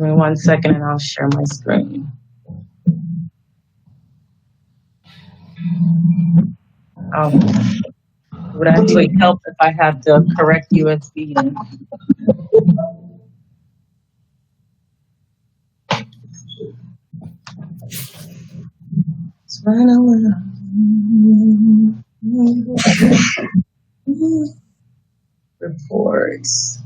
Give me 1 second and I'll share my screen. It would actually help if I had the correct USB. Let's run around. Reports.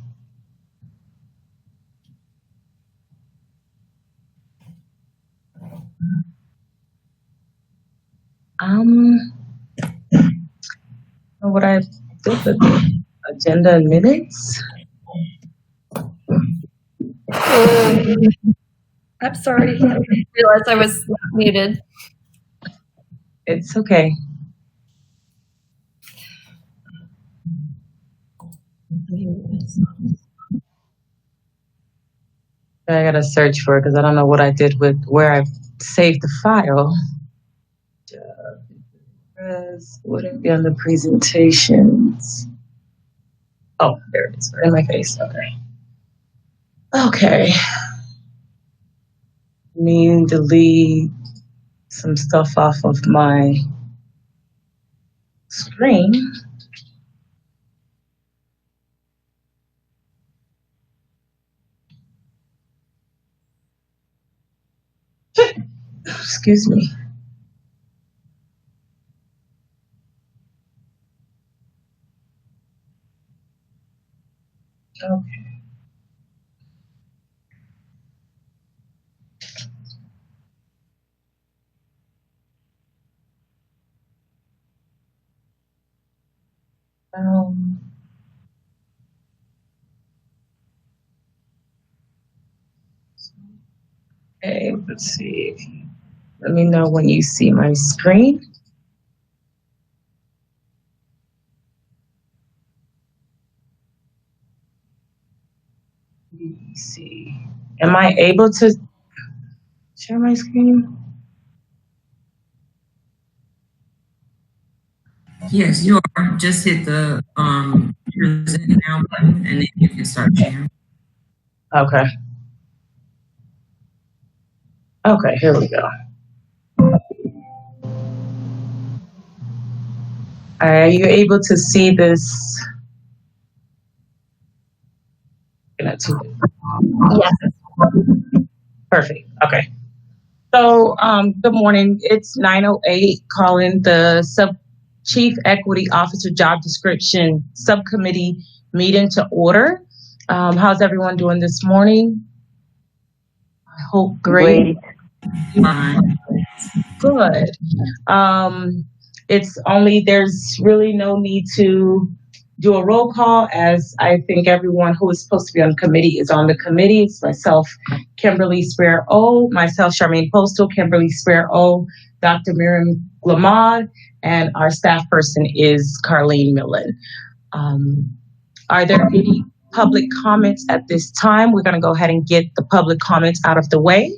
What I did with the agenda and minutes. I'm sorry. I didn't realize I was muted. It's okay. I gotta search for it because I don't know what I did with where I saved the file. Would it be on the presentations? Oh, there it is, right in my face. Okay. Okay. Let me delete some stuff off of my screen. Excuse me. Okay. Okay, let's see. Let me know when you see my screen. DDEC. Am I able to share my screen? Yes, you are. Just hit the present now button and then you can start sharing. Okay. Okay, here we go. Are you able to see this? Yes. Perfect. Okay. So, good morning. It's 9:08. Calling the Chief Equity Officer Job Description Subcommittee meeting to order. How's everyone doing this morning? I hope great. Good. There's really no need to do a roll call, as I think everyone who is supposed to be on the committee is on the committee. It's myself, Kimberly Spear-O, myself, Charmaine Postal, Kimberly Spear-O, Dr. Miriam Glamad, and our staff person is Carlene Millen. Are there any public comments at this time? We're going to go ahead and get the public comments out of the way.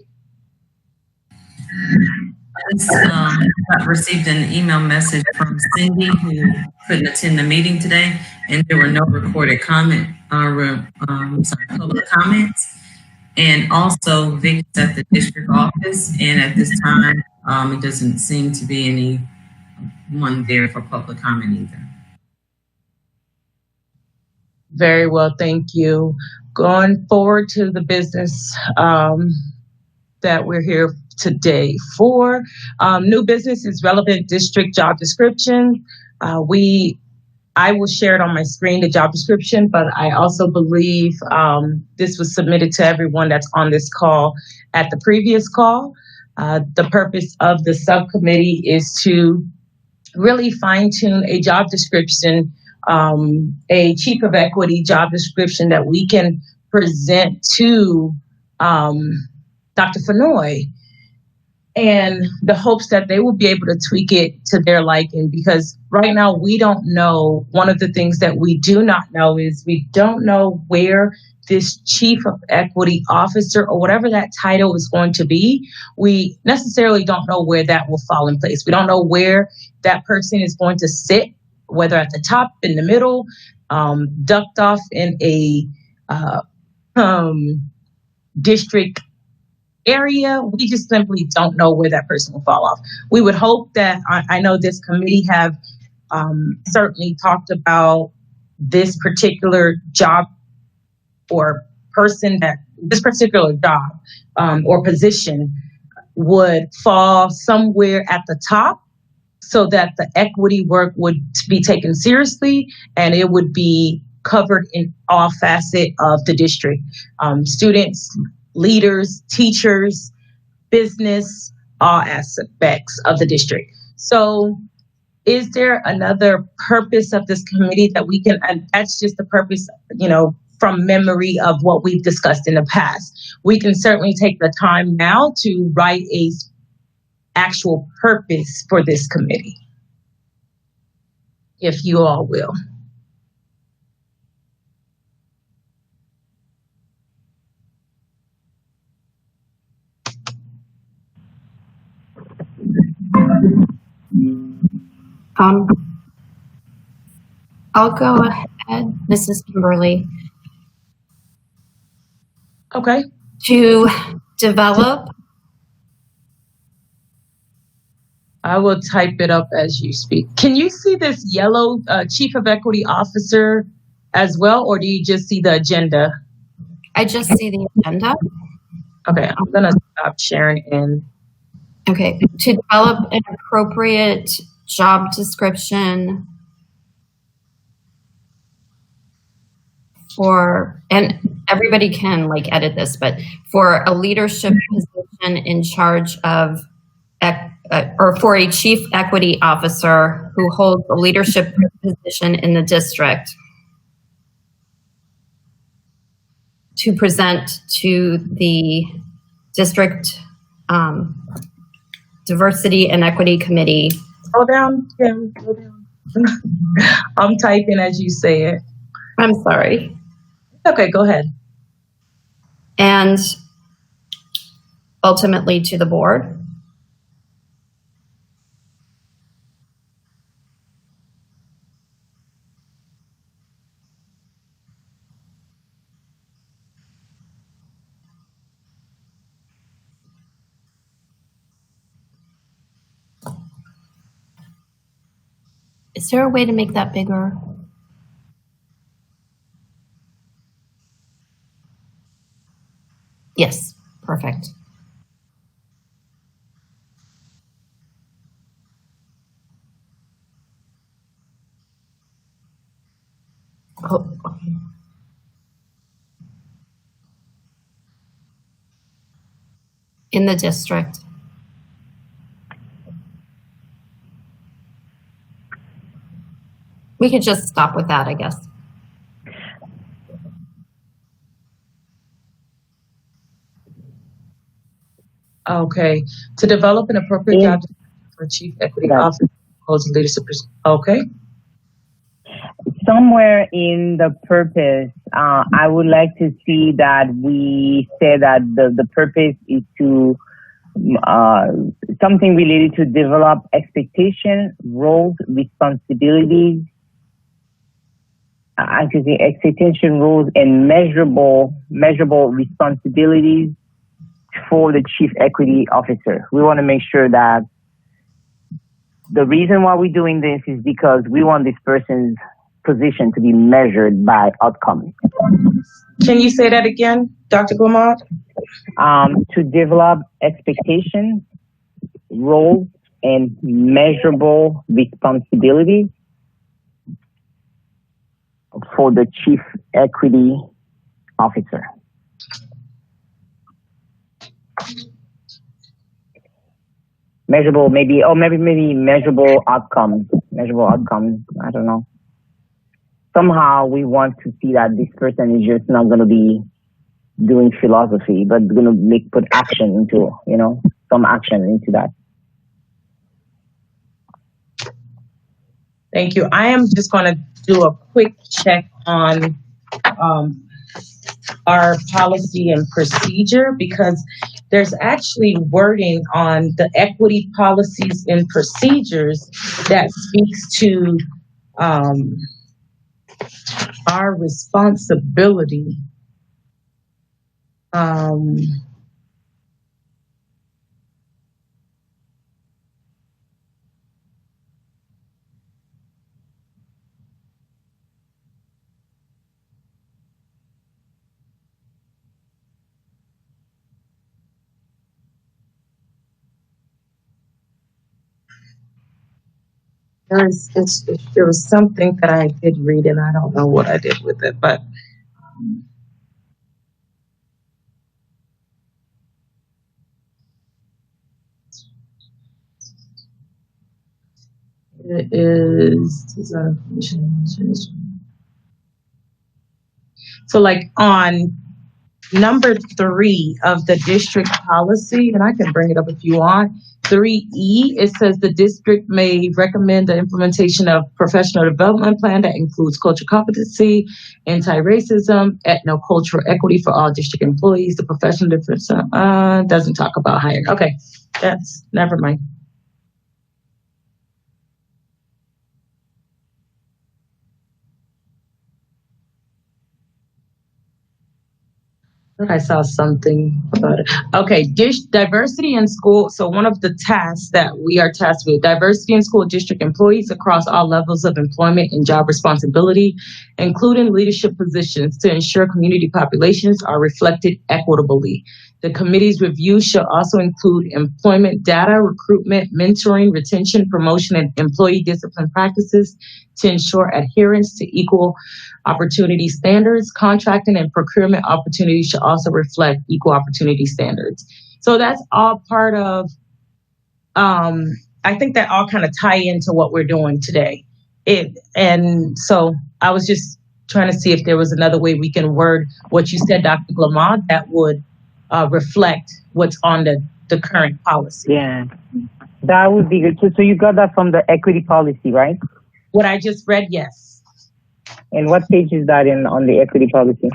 I received an email message from Cindy, who couldn't attend the meeting today, and there were no recorded public comments. And also, Vic's at the district office, and at this time, it doesn't seem to be anyone there for public comment either. Very well, thank you. Going forward to the business that we're here today for. New business is relevant district job description. I will share it on my screen, the job description, but I also believe this was submitted to everyone that's on this call at the previous call. The purpose of the subcommittee is to really fine tune a job description, a chief of equity job description that we can present to Dr. Fenoy, and the hopes that they will be able to tweak it to their liking, because right now we don't know. One of the things that we do not know is we don't know where this chief of equity officer or whatever that title is going to be. We necessarily don't know where that will fall in place. We don't know where that person is going to sit, whether at the top, in the middle, ducked off in a district area, we just simply don't know where that person will fall off. We would hope that, I know this committee have certainly talked about this particular job or person, that this particular job or position would fall somewhere at the top, so that the equity work would be taken seriously and it would be covered in all facets of the district. Students, leaders, teachers, business, all aspects of the district. So is there another purpose of this committee that we can, and that's just the purpose, from memory of what we've discussed in the past. We can certainly take the time now to write a actual purpose for this committee, if you all will. I'll go ahead, Mrs. Kimberly. Okay. To develop. I will type it up as you speak. Can you see this yellow Chief of Equity Officer as well, or do you just see the agenda? I just see the agenda. Okay, I'm gonna stop sharing in. Okay, to develop an appropriate job description for, and everybody can edit this, but for a leadership position in charge of, or for a chief equity officer who holds a leadership position in the district, to present to the district diversity and equity committee. Slow down, Kim, slow down. I'm typing as you say it. I'm sorry. Okay, go ahead. And ultimately to the board. Is there a way to make that bigger? Yes, perfect. Oh. In the district. We could just stop with that, I guess. Okay. To develop an appropriate job for Chief Equity Officer, holds leadership. Okay. Somewhere in the purpose, I would like to see that we say that the purpose is to something related to develop expectation, roles, responsibilities. I could say expectation, roles, and measurable responsibilities for the Chief Equity Officer. We want to make sure that the reason why we're doing this is because we want this person's position to be measured by outcomes. Can you say that again, Dr. Glamont? To develop expectations, roles, and measurable responsibilities for the Chief Equity Officer. Measurable, maybe measurable outcomes. I don't know. Somehow we want to see that this person is just not going to be doing philosophy, but going to put action into, some action into that. Thank you. I am just going to do a quick check on our policy and procedure, because there's actually wording on the equity policies and procedures that speaks to our responsibility Um, there was something that I did read, and I don't know what I did with it, but it is so like on number 3 of the district policy, and I can bring it up if you want. 3E, it says the district may recommend the implementation of professional development plan that includes cultural competency, anti-racism, ethno-cultural equity for all district employees. The professional difference doesn't talk about hiring. Okay, that's never mind. I saw something about it. Okay, diversity in school. So one of the tasks that we are tasked with, diversity in school district employees across all levels of employment and job responsibility, including leadership positions, to ensure community populations are reflected equitably. The committee's review shall also include employment data, recruitment, mentoring, retention, promotion, and employee discipline practices to ensure adherence to equal opportunity standards. Contracting and procurement opportunities should also reflect equal opportunity standards. So that's all part of, I think that all kind of tie into what we're doing today. And so I was just trying to see if there was another way we can word what you said, Dr. Glamont, that would reflect what's on the current policy. Yeah, that would be good. So you got that from the equity policy, right? What I just read, yes. And what page is that on the equity policy?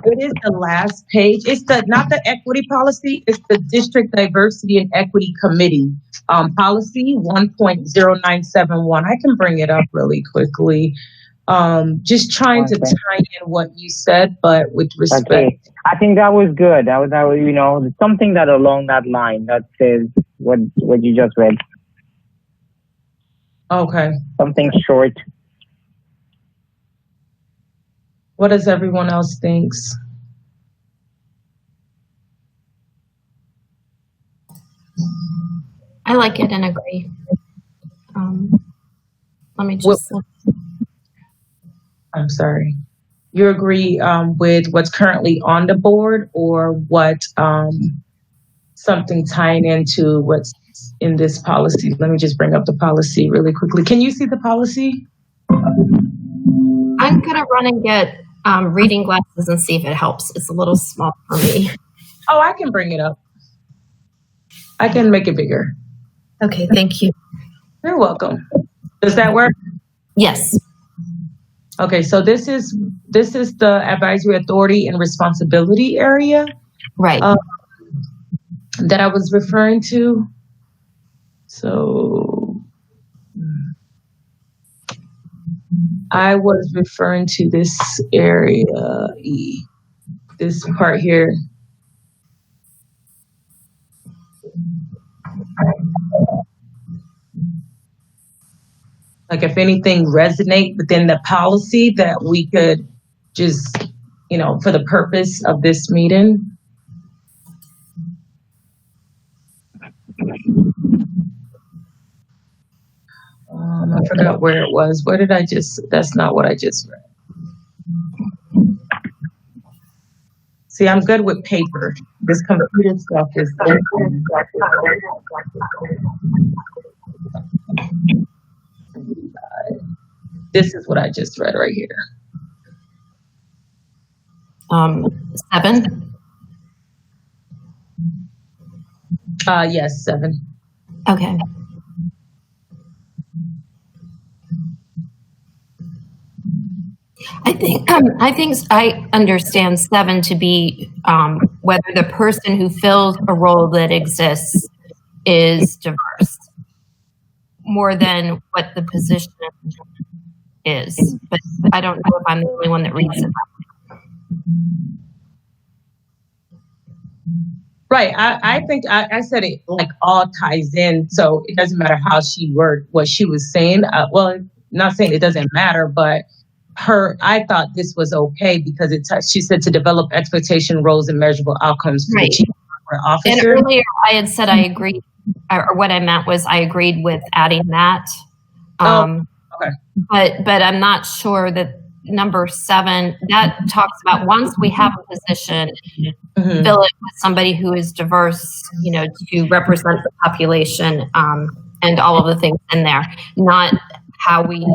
It is the last page. It's not the equity policy. It's the District Diversity and Equity Committee policy 1.0971. I can bring it up really quickly. Just trying to tie in what you said, but with respect. Okay. I think that was good. That was something that along that line that says what you just read. Okay. Something short. What does everyone else think? I like it and agree. Let me just. I'm sorry. You agree with what's currently on the board, or what something tying into what's in this policy? Let me just bring up the policy really quickly. Can you see the policy? I'm gonna run and get reading glasses and see if it helps. It's a little small for me. Oh, I can bring it up. I can make it bigger. Okay, thank you. You're welcome. Does that work? Yes. Okay, so this is the advisory authority and responsibility area, right? That I was referring to. So I was referring to this area, this part here. Like if anything resonate within the policy that we could just, for the purpose of this meeting. I forgot where it was. Where did that's not what I just read. See, I'm good with paper. This computer stuff is this is what I just read right here. 7. Yes, 7. Okay. I think I understand 7 to be whether the person who fills a role that exists is diverse, more than what the position is. But I don't know if I'm the only one that reads it. Right. I think I said it like all ties in. So it doesn't matter how she worded what she was saying. Well, not saying it doesn't matter, but I thought this was okay because she said to develop expectation, roles, and measurable outcomes for the chief officer. And earlier I had said I agreed, or what I meant was I agreed with adding that. Okay. But I'm not sure that number 7, that talks about once we have a position, fill it with somebody who is diverse, to represent the population, and all of the things in there, not how we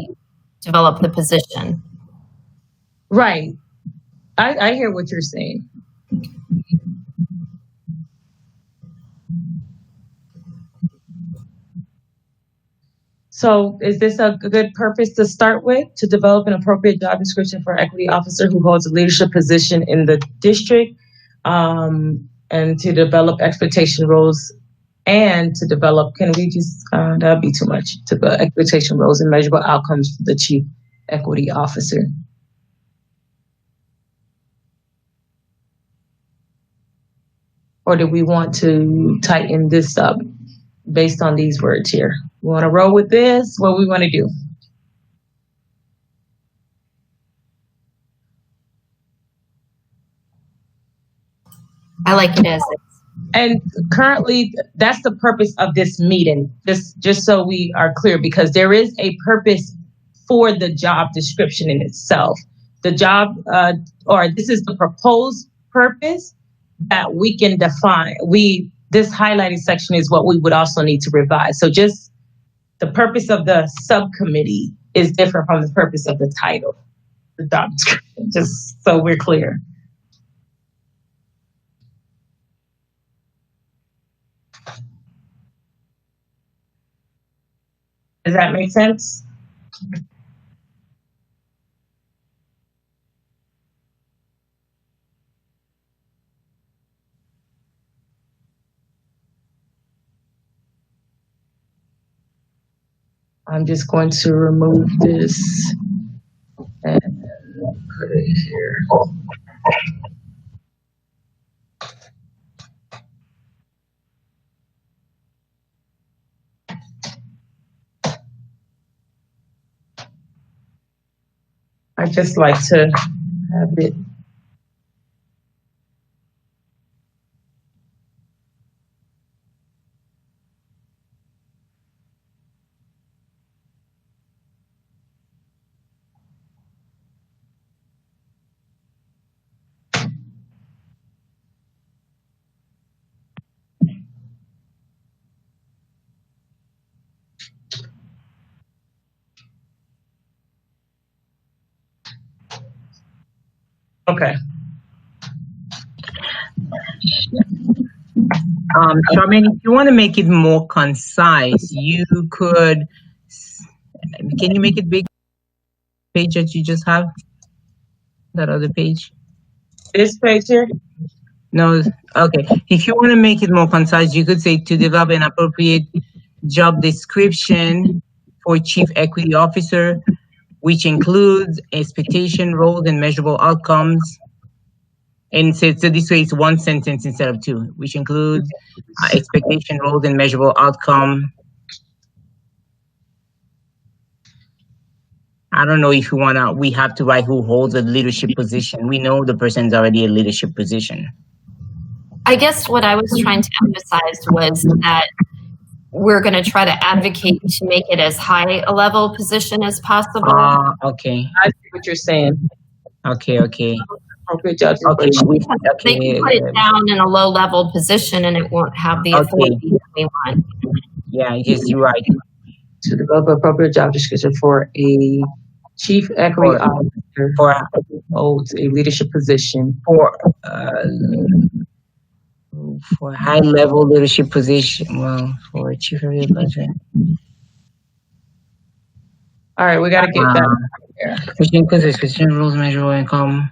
develop the position. Right. I hear what you're saying. So is this a good purpose to start with, to develop an appropriate job description for an equity officer who holds a leadership position in the district, and to develop expectation roles, and to develop, can we just, that'd be too much, to the expectation roles and measurable outcomes for the chief equity officer. Or do we want to tighten this up based on these words here? We want to roll with this? What we want to do? I like it as is. And currently, that's the purpose of this meeting, just so we are clear, because there is a purpose for the job description in itself. The job, or this is the proposed purpose that we can define. This highlighted section is what we would also need to revise. So just the purpose of the subcommittee is different from the purpose of the title, the job description, just so we're clear. Does that make sense? I'm just going to remove this and put it here. I just like to have it. Okay. Charmaine, if you want to make it more concise, you could. Can you make it big? Page that you just have, that other page. This page here. No. Okay. If you want to make it more concise, you could say to develop an appropriate job description for chief equity officer, which includes expectation, roles, and measurable outcomes. And so this way it's one sentence instead of two, which includes expectation, roles, and measurable outcome. I don't know if you wanna, we have to write who holds a leadership position. We know the person's already a leadership position. I guess what I was trying to emphasize was that we're going to try to advocate to make it as high a level position as possible. Okay. I see what you're saying. Okay. Appropriate job Okay. They can put it down in a low level position and it won't have the authority that we want. Yeah, yes, you're right. To develop an appropriate job description for a chief equity officer who holds a leadership position for high level leadership position. Well, for a chief equity officer. All right, we got to get that there. Which includes expectation, rules, measurable income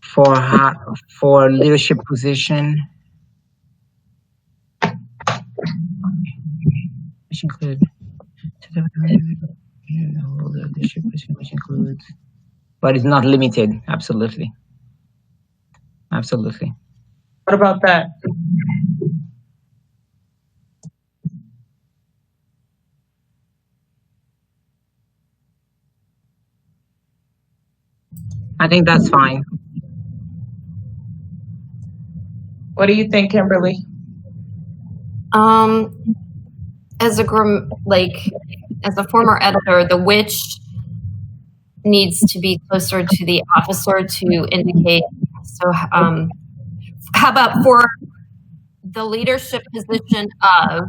for leadership position. Which includes leadership position, which includes, but it's not limited. Absolutely. Absolutely. What about that? I think that's fine. What do you think, Kimberly? As a former editor, the which needs to be closer to the officer to indicate. So, how about for the leadership position of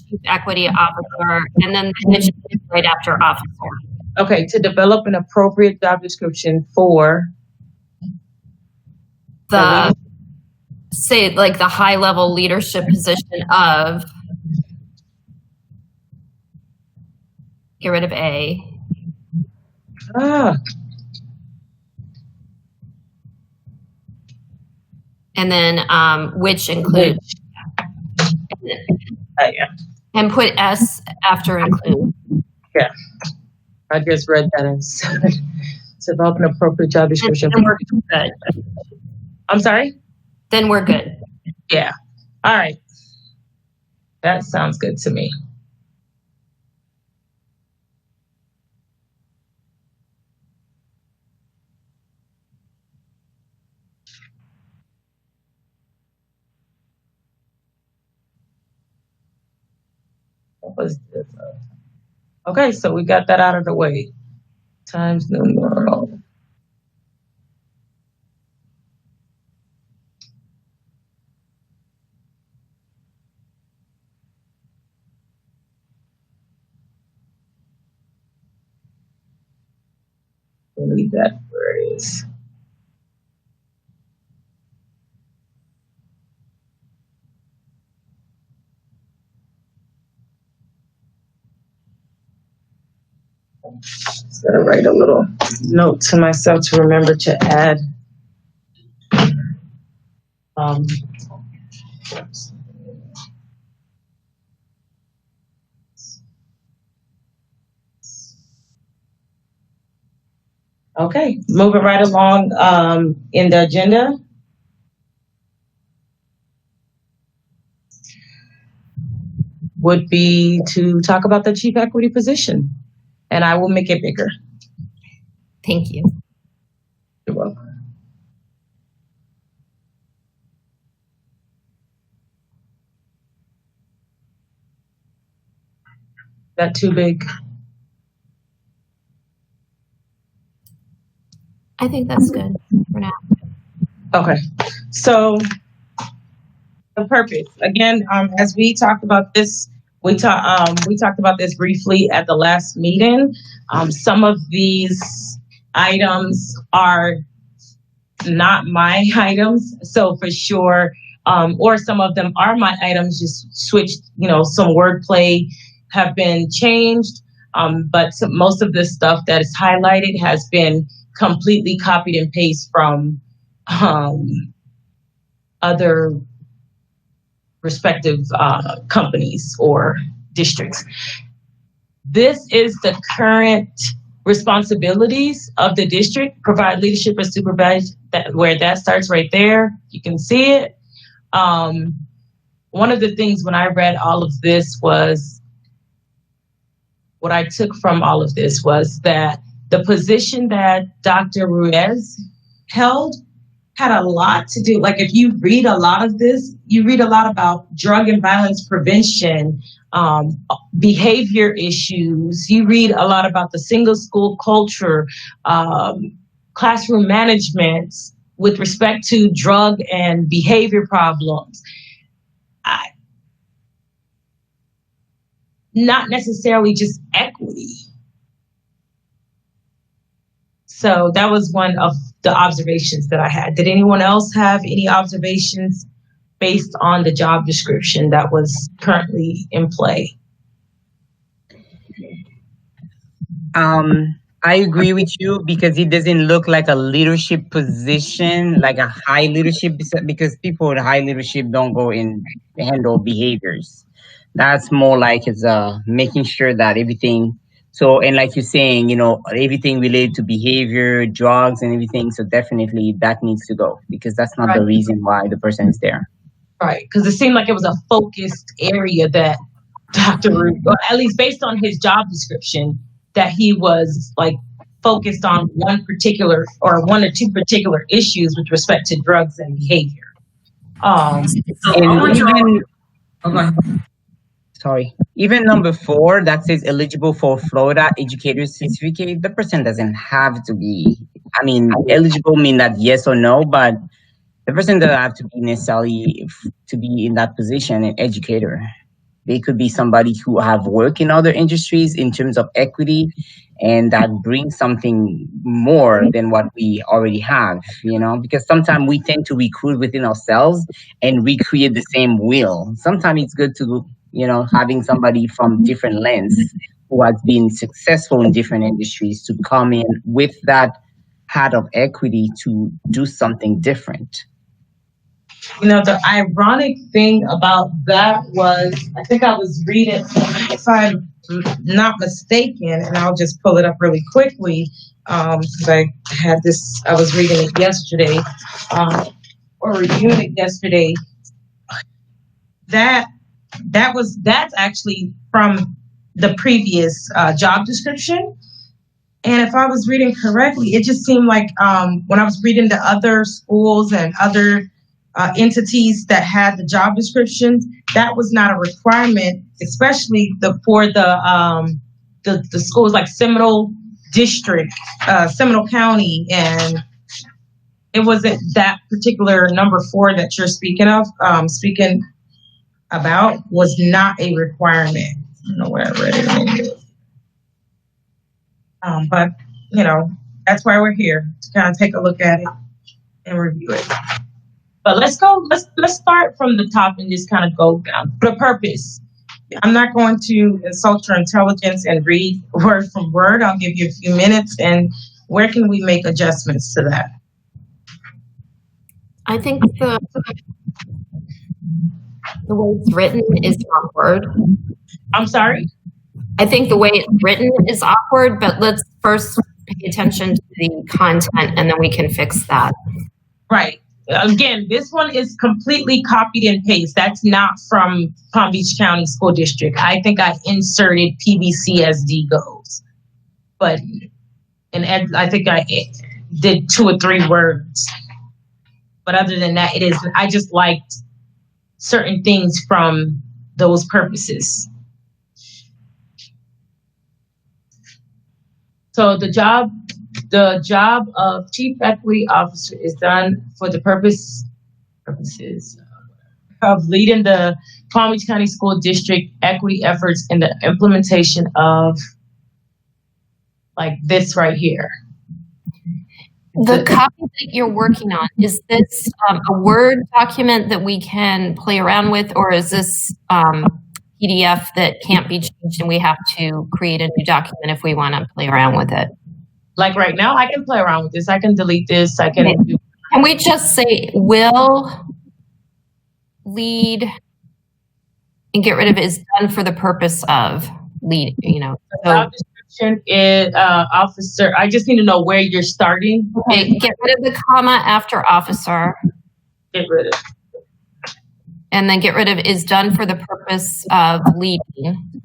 chief equity officer, and then the which is right after officer? Okay, to develop an appropriate job description for the say like the high level leadership position of, get rid of A. And then which include. Yeah. And put S after include. Yeah. I just read that as develop an appropriate job description. Then we're good. I'm sorry? Then we're good. Yeah. All right. That sounds good to me. What was this? Okay, so we got that out of the way. Times New World. Leave that where it is. Just gotta write a little note to myself to remember to add. Okay, moving right along in the agenda. Would be to talk about the chief equity position, and I will make it bigger. Thank you. You're welcome. That too big? I think that's good for now. Okay, so the purpose again, as we talked about this, we talked about this briefly at the last meeting. Some of these items are not my items, so for sure, or some of them are my items, just switched, some wordplay have been changed, but most of the stuff that is highlighted has been completely copied and pasted from other respective companies or districts. This is the current responsibilities of the district: provide leadership and supervise. Where that starts right there, you can see it. One of the things when I read all of this was, what I took from all of this was that the position that Dr. Ruiz held had a lot to do, like if you read a lot of this, you read a lot about drug and violence prevention, behavior issues. You read a lot about the single school culture, classroom management with respect to drug and behavior problems. Not necessarily just equity. So that was one of the observations that I had. Did anyone else have any observations based on the job description that was currently in play? I agree with you because it doesn't look like a leadership position, like a high leadership, because people with high leadership don't go and handle behaviors. That's more like it's making sure that everything So, and like you're saying, everything related to behavior, drugs, and everything. So definitely that needs to go because that's not the reason why the person is there. Right, because it seemed like it was a focused area that Dr. Root, or at least based on his job description, that he was like focused on one or two particular issues with respect to drugs and behavior. Even number 4 that says eligible for Florida Educator Certificate, the person doesn't have to be. Eligible mean that yes or no, but the person doesn't have to be necessarily to be in that position, an educator. They could be somebody who have worked in other industries in terms of equity, and that brings something more than what we already have, because sometimes we tend to recruit within ourselves and recreate the same wheel. Sometimes it's good to, having somebody from different lens who has been successful in different industries to come in with that hat of equity to do something different. The ironic thing about that was, I think I was reading, if I'm not mistaken, and I'll just pull it up really quickly, because I was reading it yesterday, or reviewing it yesterday. That's actually from the previous job description. And if I was reading correctly, it just seemed like when I was reading the other schools and other entities that had the job descriptions, that was not a requirement, especially for the schools like Seminole District, Seminole County, and it wasn't that particular number 4 that you're speaking about was not a requirement. I don't know where I read it. But that's why we're here, to kind of take a look at it and review it. But let's start from the top and just kind of go down. The purpose. I'm not going to insult your intelligence and read word from word. I'll give you a few minutes. And where can we make adjustments to that? I think the way it's written is awkward. I'm sorry? I think the way it's written is awkward, but let's first pay attention to the content and then we can fix that. Right. Again, this one is completely copied and pasted. That's not from Palm Beach County School District. I think I inserted PBCSD goals. I think I did 2 or 3 words. But other than that, I just liked certain things from those purposes. So the job of Chief Equity Officer is done for the purposes of leading the Palm Beach County School District equity efforts in the implementation of, like this right here. The copy that you're working on, is this a Word document that we can play around with, or is this PDF that can't be changed and we have to create a new document if we want to play around with it? Like right now, I can play around with this. I can delete this. I can. Okay. Can we just say will lead and get rid of is done for the purpose of lead? So, job description is officer. I just need to know where you're starting. Okay, get rid of the comma after officer. Get rid of. And then get rid of is done for the purpose of leading.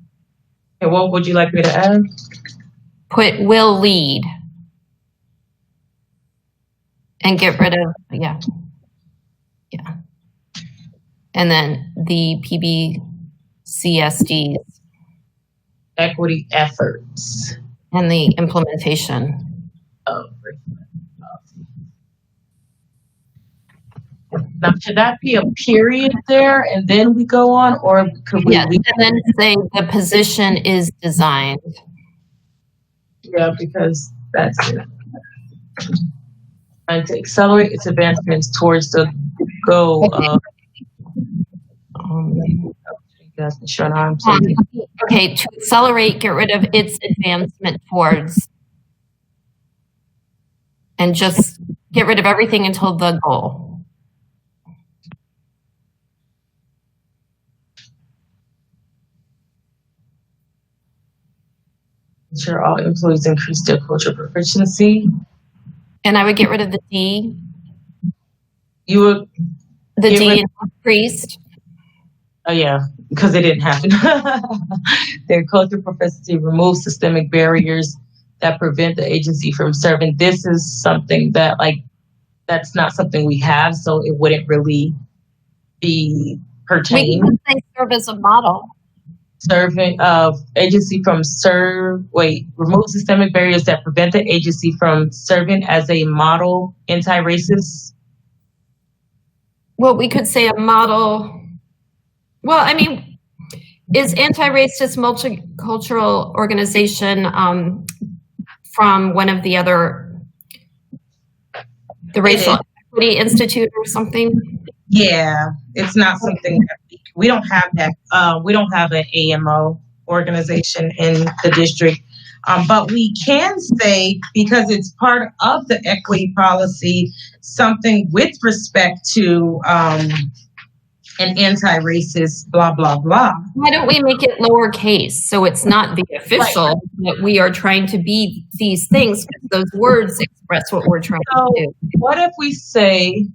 Okay, what would you like me to add? Put will lead. And get rid of, yeah. And then the PBCSDs. Equity efforts. And the implementation. Now, should that be a period there and then we go on, or could we? Yes, and then say the position is designed. Yeah, because that's it. Trying to accelerate its advancements towards the goal of. Okay, to accelerate, get rid of its advancement towards, and just get rid of everything until the goal. ensure all employees increase their cultural proficiency. And I would get rid of the D. You would The get D rid- increased. Oh yeah, because it didn't happen. Their cultural proficiency removes systemic barriers that prevent the agency from serving. This is something that that's not something we have, so it wouldn't really be We pertaining. can say serve as a model. Serving agency from remove systemic barriers that prevent the agency from serving as a model anti-racist. Well, we could say a model. Well, I mean, is anti-racist multicultural organization from one of the other, the Racial Equity Institute or something? Yeah, it's not something that we don't have that. We don't have an AMO organization in the district, but we can say, because it's part of the equity policy, something with respect to an anti-racist blah blah blah. Why don't we make it lowercase so it's not the official that we are trying to be these things, because those words express what we're trying to do. What if we say,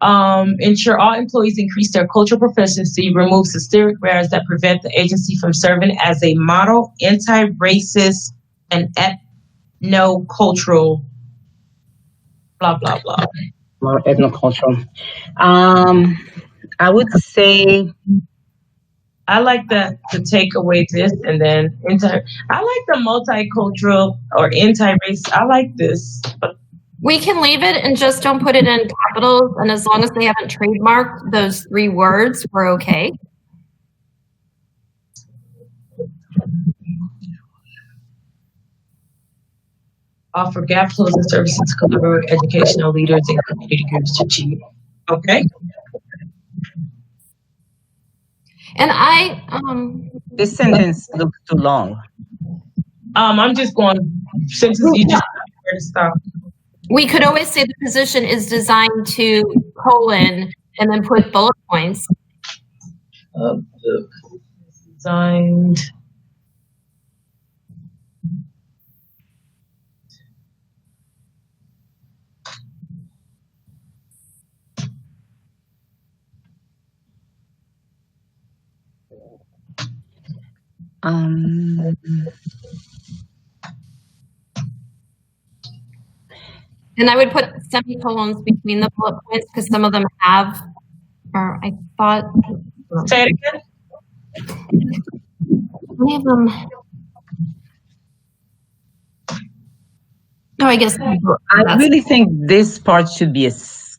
ensure all employees increase their cultural proficiency, remove systemic barriers that prevent the agency from serving as a model anti-racist and ethno-cultural blah blah blah. More ethnocultural. I would say I like that to take away this and then I like the multicultural or anti-race. I like this. But We can leave it and just don't put it in capitals, and as long as they haven't trademarked those 3 words, we're okay. offer gap closing services to collaborate with educational leaders and community groups to achieve. Okay. And this sentence looks too long. I'm just going sentences you just where to stop. we could always say the position is designed to colon and then put bullet points. Designed. And I would put semicolons between the bullet points because some of them have, or I thought. Say it again. Many of them. No, I guess. I really think this part should be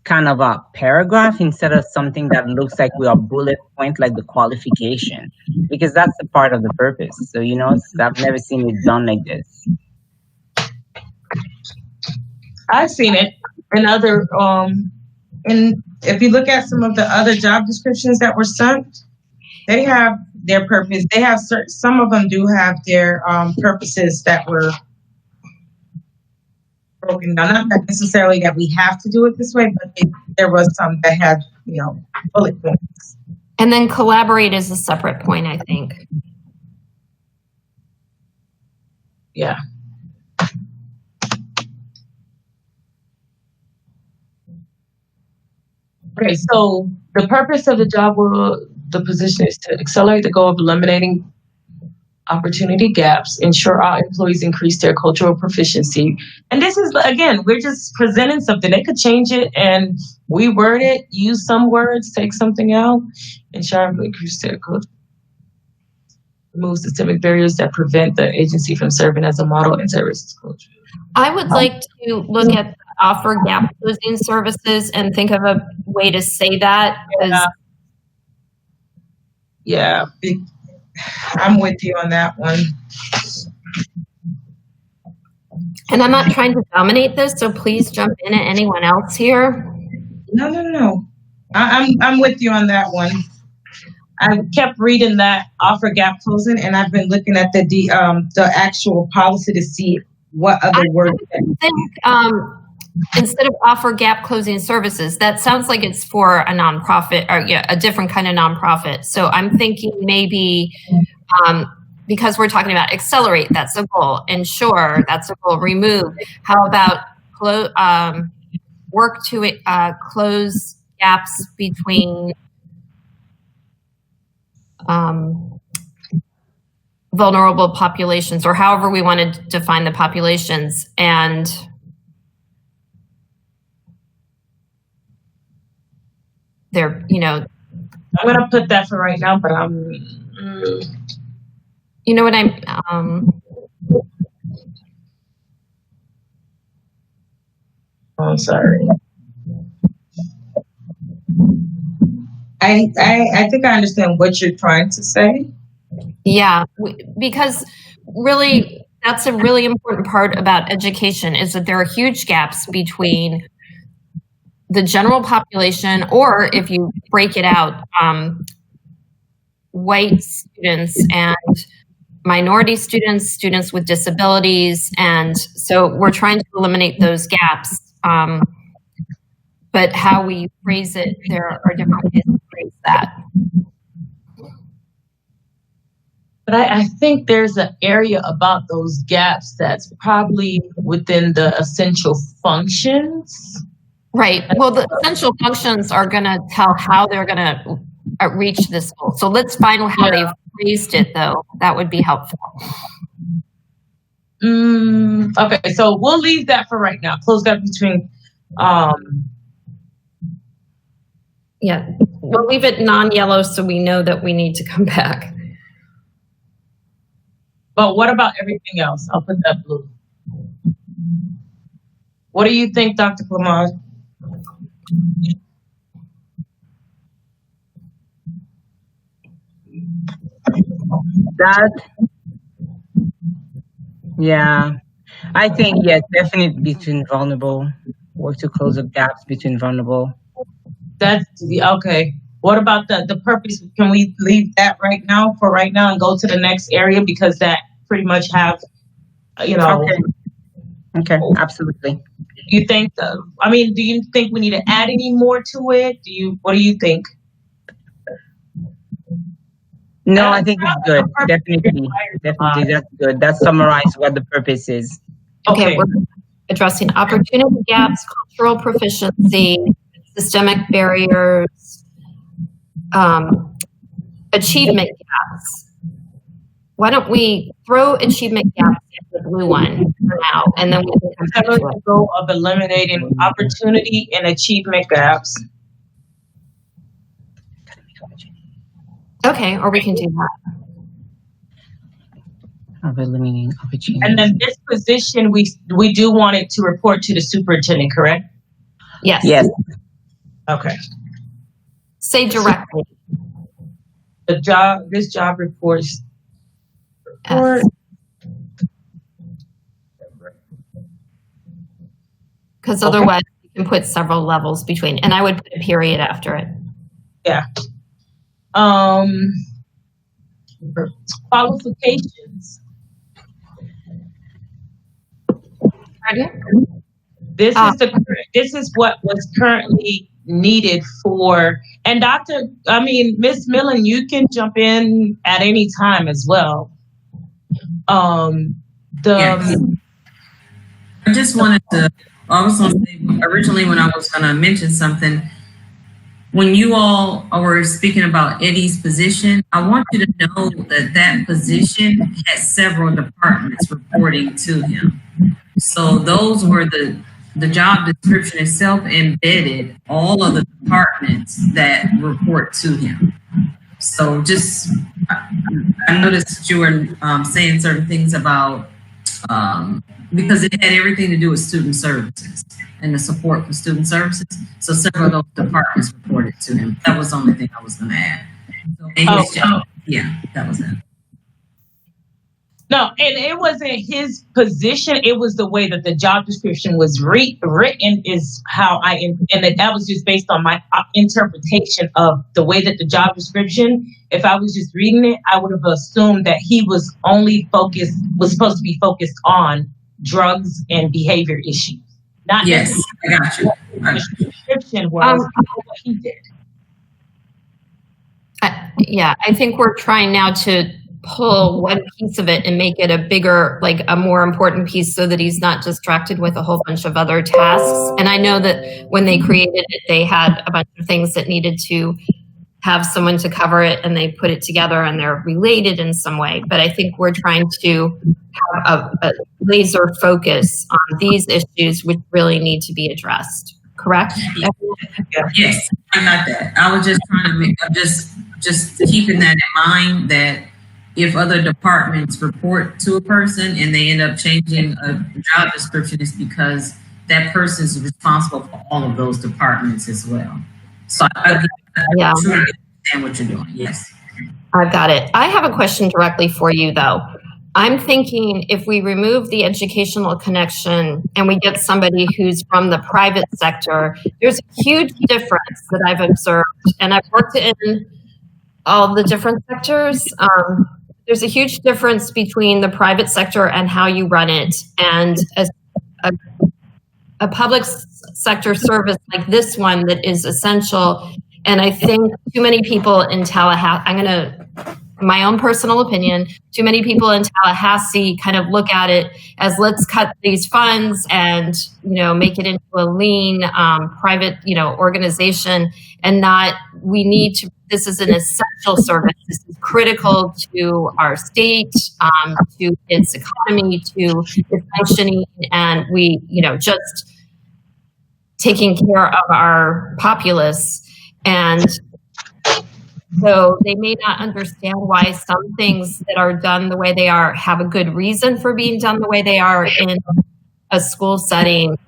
kind of a paragraph instead of something that looks like we are bullet point, like the qualification, because that's a part of the purpose. So, I've never seen it done like this. I've seen it in other, and if you look at some of the other job descriptions that were sent, they have their purpose. They have some of them do have their purposes that were broken down. Not that necessarily that we have to do it this way, but there was some that had, bullet points. And then collaborate is a separate point, I think. Yeah. Okay, so the purpose of the position is to accelerate the goal of eliminating opportunity gaps, ensure all employees increase their cultural proficiency. And this is, again, we're just presenting something. They could change it and reword it, use some words, take something out, ensure employees increase their culture. Remove systemic barriers that prevent the agency from serving as a model anti-racist culture. I would like to look at offer gap closing services and think of a way to say that. Yeah, I'm with you on that one. And I'm not trying to dominate this, so please jump in at anyone else here. No. I'm with you on that one. I kept reading that offer gap closing, and I've been looking at the actual policy to see what other words. I think instead of offer gap closing services, that sounds like it's for a nonprofit or a different kind of nonprofit. So I'm thinking maybe because we're talking about accelerate, that's a goal. Ensure, that's a goal. Remove. How about work to close gaps between vulnerable populations, or however we want to define the populations, and they're, I'm going to put that for right now, but you know what I'm sorry. I think I understand what you're trying to say. Yeah, because really, that's a really important part about education, is that there are huge gaps between the general population, or if you break it out, white students and minority students, students with disabilities. And so we're trying to eliminate those gaps. But how we phrase it, there are different ways to phrase that. But I think there's an area about those gaps that's probably within the essential functions. Right. Well, the essential functions are going to tell how they're going to reach this goal. So let's find how they've phrased it, though. That would be helpful. Okay, so we'll leave that for right now. Close that between. Yeah, we'll leave it non-yellow so we know that we need to come back. But what about everything else? I'll put that blue. What do you think, Dr. Clamage? Yeah, I think, yes, definitely between vulnerable, work to close the gaps between vulnerable. That's okay. What about the purpose? Can we leave that right now and go to the next area, because that pretty much have, Okay, absolutely. You think, do you think we need to add any more to it? What do you think? No, I think it's good. Definitely, that's good. That summarizes what the purpose is. Okay, we're addressing opportunity gaps, cultural proficiency, systemic barriers, achievement gaps. Why don't we throw achievement gaps in the blue one for now, and then we can come back to the goal of eliminating opportunity and achievement gaps. Okay, or we can do that. Of eliminating opportunity. And then this position, we do want it to report to the superintendent, correct? Yes. Yes. Okay. Say directly. This job reports. Because otherwise you can put several levels between, and I would put a period after it. Yeah. Qualifications. This is what was currently needed for, and Ms. Millen, you can jump in at any time as well. Yes. I just wanted to, I was going to say, originally when I was going to mention something, when you all were speaking about Eddie's position, I want you to know that that position has several departments reporting to him. So those were the job description itself embedded all of the departments that report to him. So just, I noticed that you were saying certain things about, because it had everything to do with student services and the support for student services. So several of those departments reported to him. That was the only thing I was going to add. So yeah, that was it. No, and it wasn't his position. It was the way that the job description was written is how and that was just based on my interpretation of the way that the job description, if I was just reading it, I would have assumed that he was supposed to be focused on drugs and behavior issues. Not yes, I got you. The description was what he did. Yeah, I think we're trying now to pull one piece of it and make it a bigger, like a more important piece so that he's not distracted with a whole bunch of other tasks. And I know that when they created it, they had a bunch of things that needed to have someone to cover it, and they put it together and they're related in some way. But I think we're trying to have a laser focus on these issues which really need to be addressed. Correct? Yes, I got that. I was just trying to make, just keeping that in mind, that if other departments report to a person and they end up changing a job description, it's because that person is responsible for all of those departments as well. So I truly understand what you're doing. Yes. I've got it. I have a question directly for you, though. I'm thinking if we remove the educational connection and we get somebody who's from the private sector, there's a huge difference that I've observed, and I've worked in all the different sectors. There's a huge difference between the private sector and how you run it, and a public sector service like this one that is essential. And I think too many people in Tallahassee, my own personal opinion, too many people in Tallahassee kind of look at it as, let's cut these funds and, make it into a lean private, organization, and not, this is an essential service. This is critical to our state, to its economy, to its functioning, and we, just taking care of our populace. And so they may not understand why some things that are done the way they are have a good reason for being done the way they are in a school setting.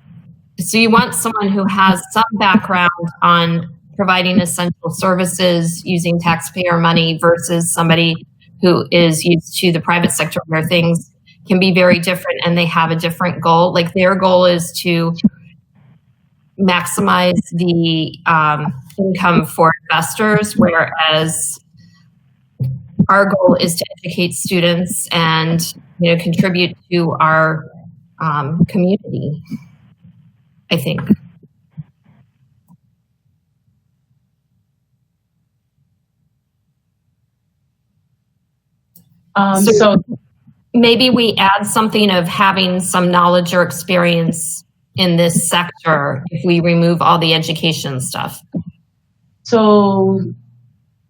So you want someone who has some background on providing essential services using taxpayer money versus somebody who is used to the private sector where things can be very different and they have a different goal. Like their goal is to maximize the income for investors, whereas our goal is to educate students and contribute to our community, I think. So maybe we add something of having some knowledge or experience in this sector if we remove all the education stuff. So,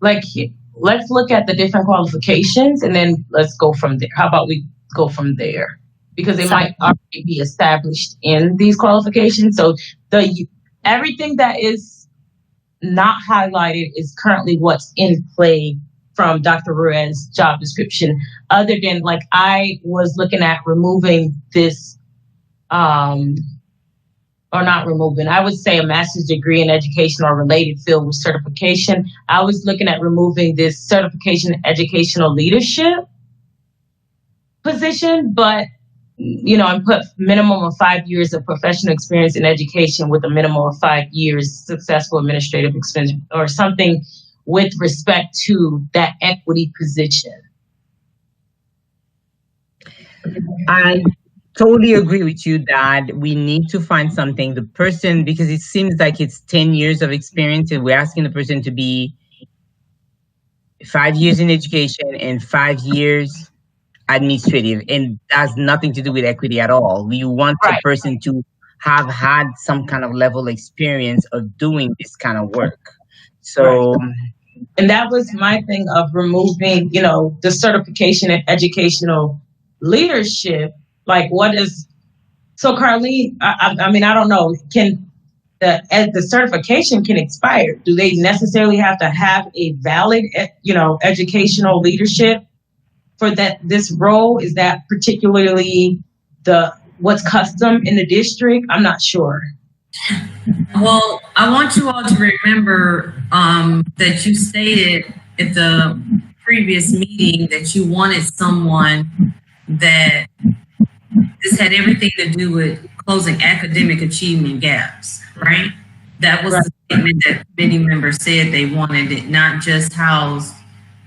let's look at the different qualifications and then let's go from there. How about we go from there? Because they might already be established in these qualifications. So everything that is not highlighted is currently what's in play from Dr. Ruiz's job description, other than I was looking at removing this, or not removing, I would say a master's degree in education or related field with certification. I was looking at removing this certification in educational leadership position, but, I put minimum of 5 years of professional experience in education with a minimum of 5 years successful administrative experience or something with respect to that equity position. I totally agree with you that we need to find something. The person, because it seems like it's 10 years of experience and we're asking the person to be 5 years in education and 5 years administrative, and that's nothing to do with equity at all. We want the person to have had some kind of level of experience of doing this kind of work. So, and that was my thing of removing, the certification in educational leadership. So Carleen, I mean, I don't know, can the certification can expire. Do they necessarily have to have a valid, educational leadership for this role? Is that particularly what's custom in the district? I'm not sure. Well, I want you all to remember that you stated at the previous meeting that you wanted someone that this had everything to do with closing academic achievement gaps, right? That was the statement that many members said they wanted it not just housed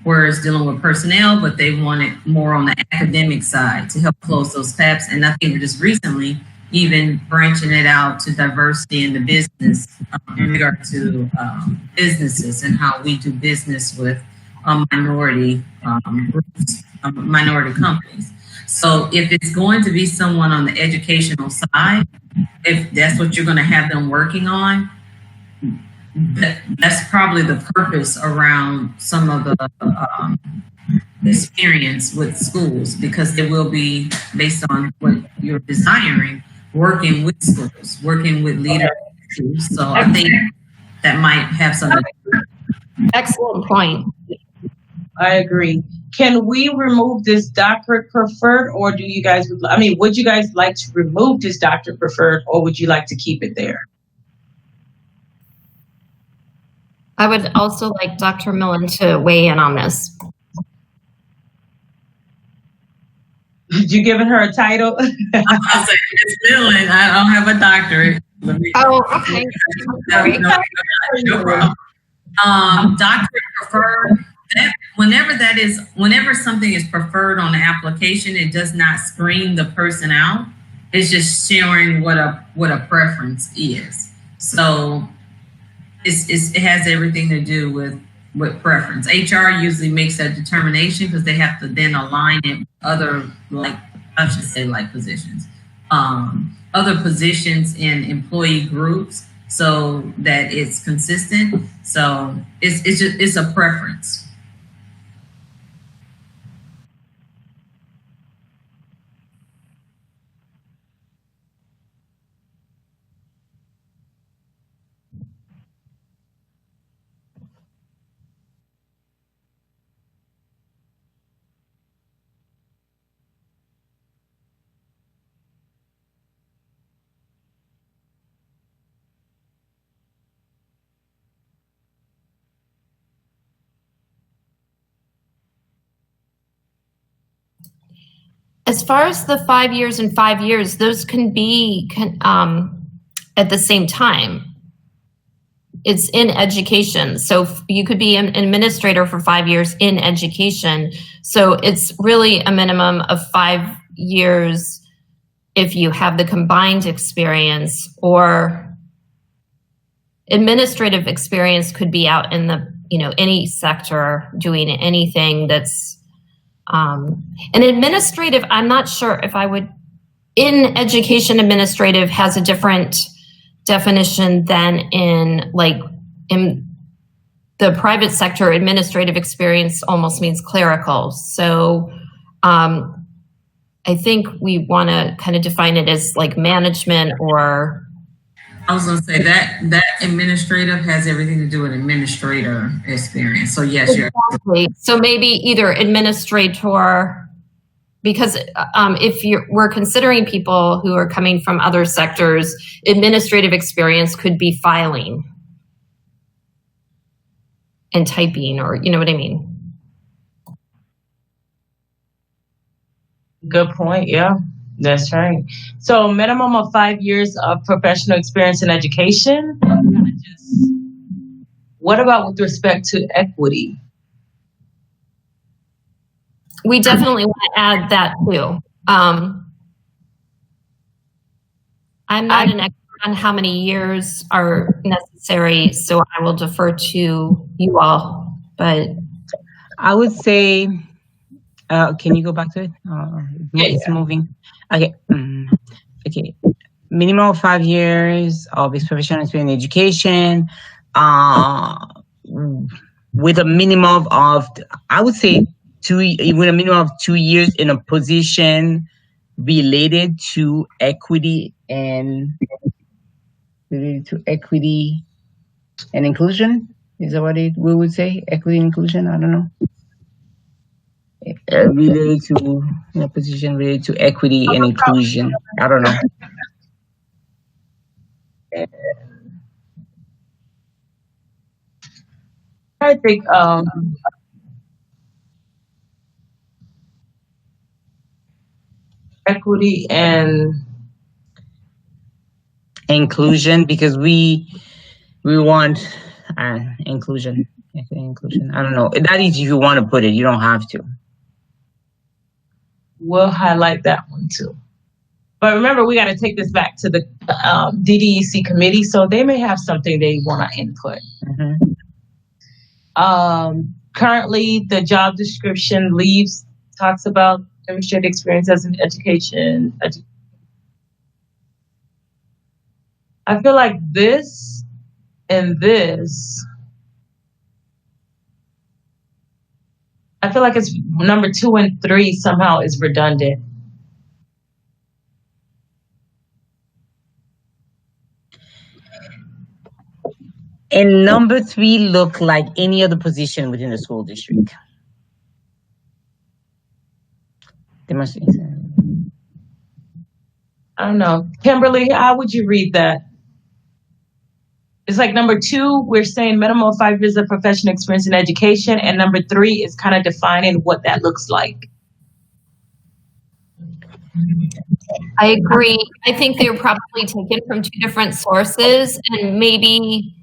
where it's dealing with personnel, but they wanted more on the academic side to help close those gaps. And I think just recently, even branching it out to diversity in the business in regard to businesses and how we do business with minority groups. minority companies. So if it's going to be someone on the educational side, if that's what you're going to have them working on, that's probably the purpose around some of the experience with schools, because it will be based on what you're desiring, working with schools, working with leaders. So I think that might have something. Excellent point. I agree. Can we remove this doctorate preferred, or do you guys, would you guys like to remove this doctorate preferred, or would you like to keep it there? I would also like Dr. Millen to weigh in on this. Did you giving her a title? I'll say Miss Millen, I don't have a doctorate. Oh, okay. Sorry. No problem. Doctorate preferred. Whenever something is preferred on the application, it does not screen the person out. It's just sharing what a preference is. So it has everything to do with preference. HR usually makes that determination because they have to then align it with other, positions, other positions in employee groups, so that it's consistent. So it's a preference. As far as the 5 years and 5 years, those can be at the same time. It's in education. So you could be an administrator for 5 years in education. So it's really a minimum of 5 years if you have the combined experience, or administrative experience could be out in the, any sector doing anything that's an administrative. I'm not sure if I would, in education, administrative has a different definition than in the private sector. Administrative experience almost means clerical. So I think we want to kind of define it as like management, or I was going to say that administrative has everything to do with administrator experience. So yes, exactly. So maybe either administrator, because if we're considering people who are coming from other sectors, administrative experience could be filing and typing, or you know what I mean. Good point. Yeah. That's right. So minimum of 5 years of professional experience in education. What about with respect to equity? We definitely want to add that too. I'm not an expert on how many years are necessary, so I will defer to you all. But I would say, can you go back to it? It's moving. Okay. Okay. Minimum of 5 years of professional experience in education, with a minimum of, I would say, with a minimum of 2 years in a position related to equity and inclusion. Is that what we would say? Equity and inclusion? I don't know. Related to a position related to equity and inclusion. I don't know. I think equity and inclusion, because we want inclusion. Inclusion. I don't know. That is if you want to put it. You don't have to. We'll highlight that one too. But remember, we got to take this back to the DDEC committee, so they may have something they want to input. Mm-hmm. Currently, the job description leaves talks about demonstrated experience as an education. I feel like this and this, I feel like it's number 2 and 3 somehow is redundant. And number 3 look like any other position within the school district. I don't know. Kimberly, how would you read that? It's like number 2, we're saying minimum of 5 years of professional experience in education. And number 3 is kind of defining what that looks like. I agree. I think they're probably taken from 2 different sources, and maybe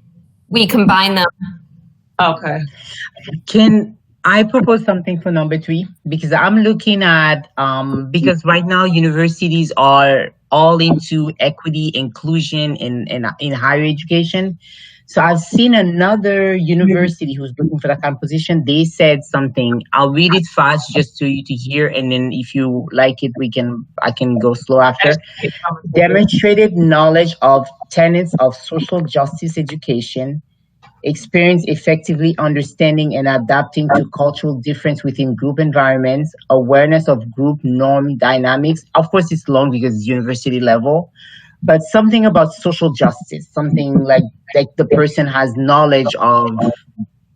we combine them. Okay. Can I propose something for number 3? Because I'm looking at, because right now universities are all into equity, inclusion in higher education. So I've seen another university who's looking for that kind of position. They said something. I'll read it fast just to hear, and then if you like it, I can go slow after. Demonstrated knowledge of tenets of social justice education, experience effectively understanding and adapting to cultural difference within group environments, awareness of group norm dynamics. Of course, it's long because it's university level, but something about social justice, something like the person has knowledge of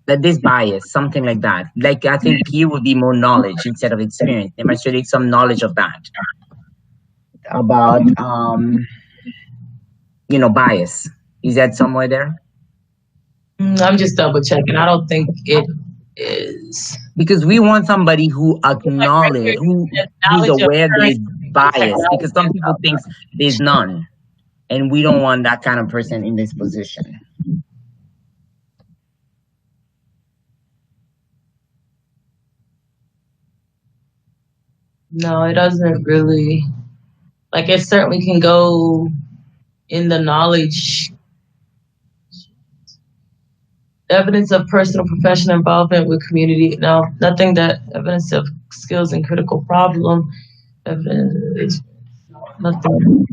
that there's bias, something like that. Like I think here would be more knowledge instead of experience. Demonstrating some knowledge of that about bias. Is that somewhere there? I'm just double checking. I don't think it is. Because we want somebody who acknowledges, who's aware there's bias. Because some people think there's none. And we don't want that kind of person in this position. No, it doesn't really. Like, it certainly can go in the knowledge. Evidence of personal professional involvement with community. No, nothing that evidence of skills in critical problem. Evidence, nothing.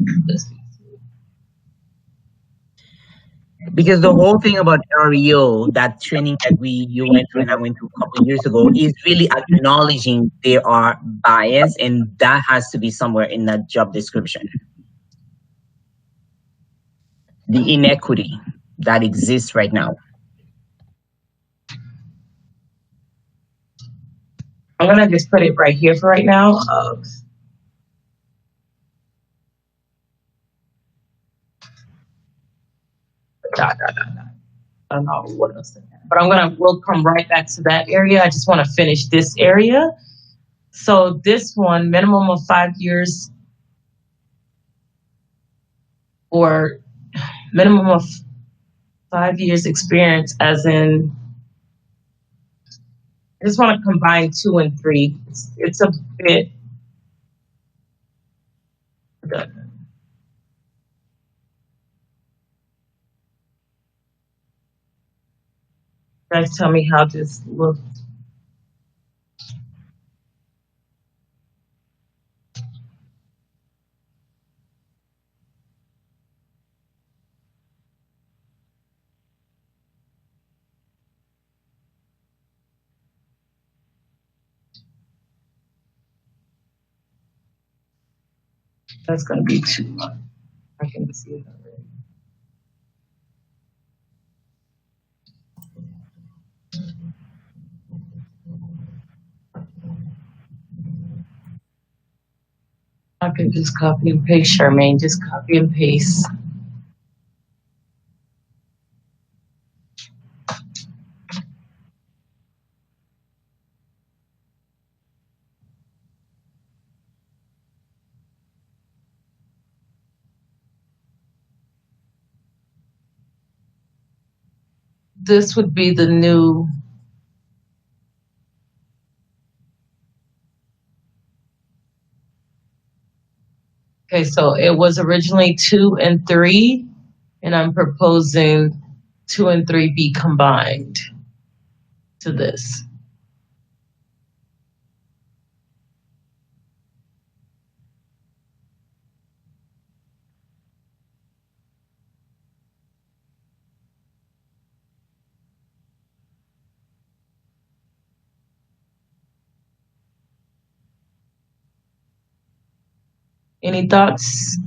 Because the whole thing about REO, that training that you went through and I went through a couple of years ago, is really acknowledging there are bias, and that has to be somewhere in that job description. The inequity that exists right now. I'm gonna just put it right here for right now. I don't know what else to add, but we'll come right back to that area. I just want to finish this area. So this one, minimum of 5 years or minimum of 5 years experience, as in, I just want to combine 2 and 3. It's a bit redundant. Guys, tell me how this looks. That's going to be too much. I can see it already. I can just copy and paste, Charmaine. Just copy and paste. This would be the new. Okay, so it was originally 2 and 3, and I'm proposing 2 and 3 be combined to this. Any thoughts?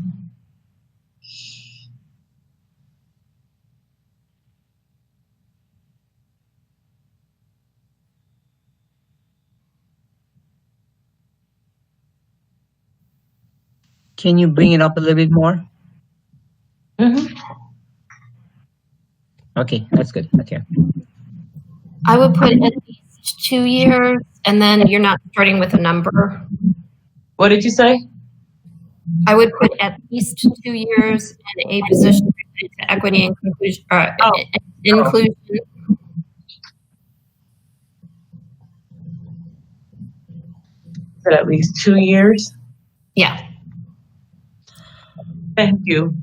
Can you bring it up a little bit more? Mm-hmm. Okay, that's good. Okay. I would put at least 2 years, and then you're not starting with a number. What did you say? I would put at least 2 years in a position related to equity and inclusion. Inclusion. For at least 2 years. Yeah, Thank you.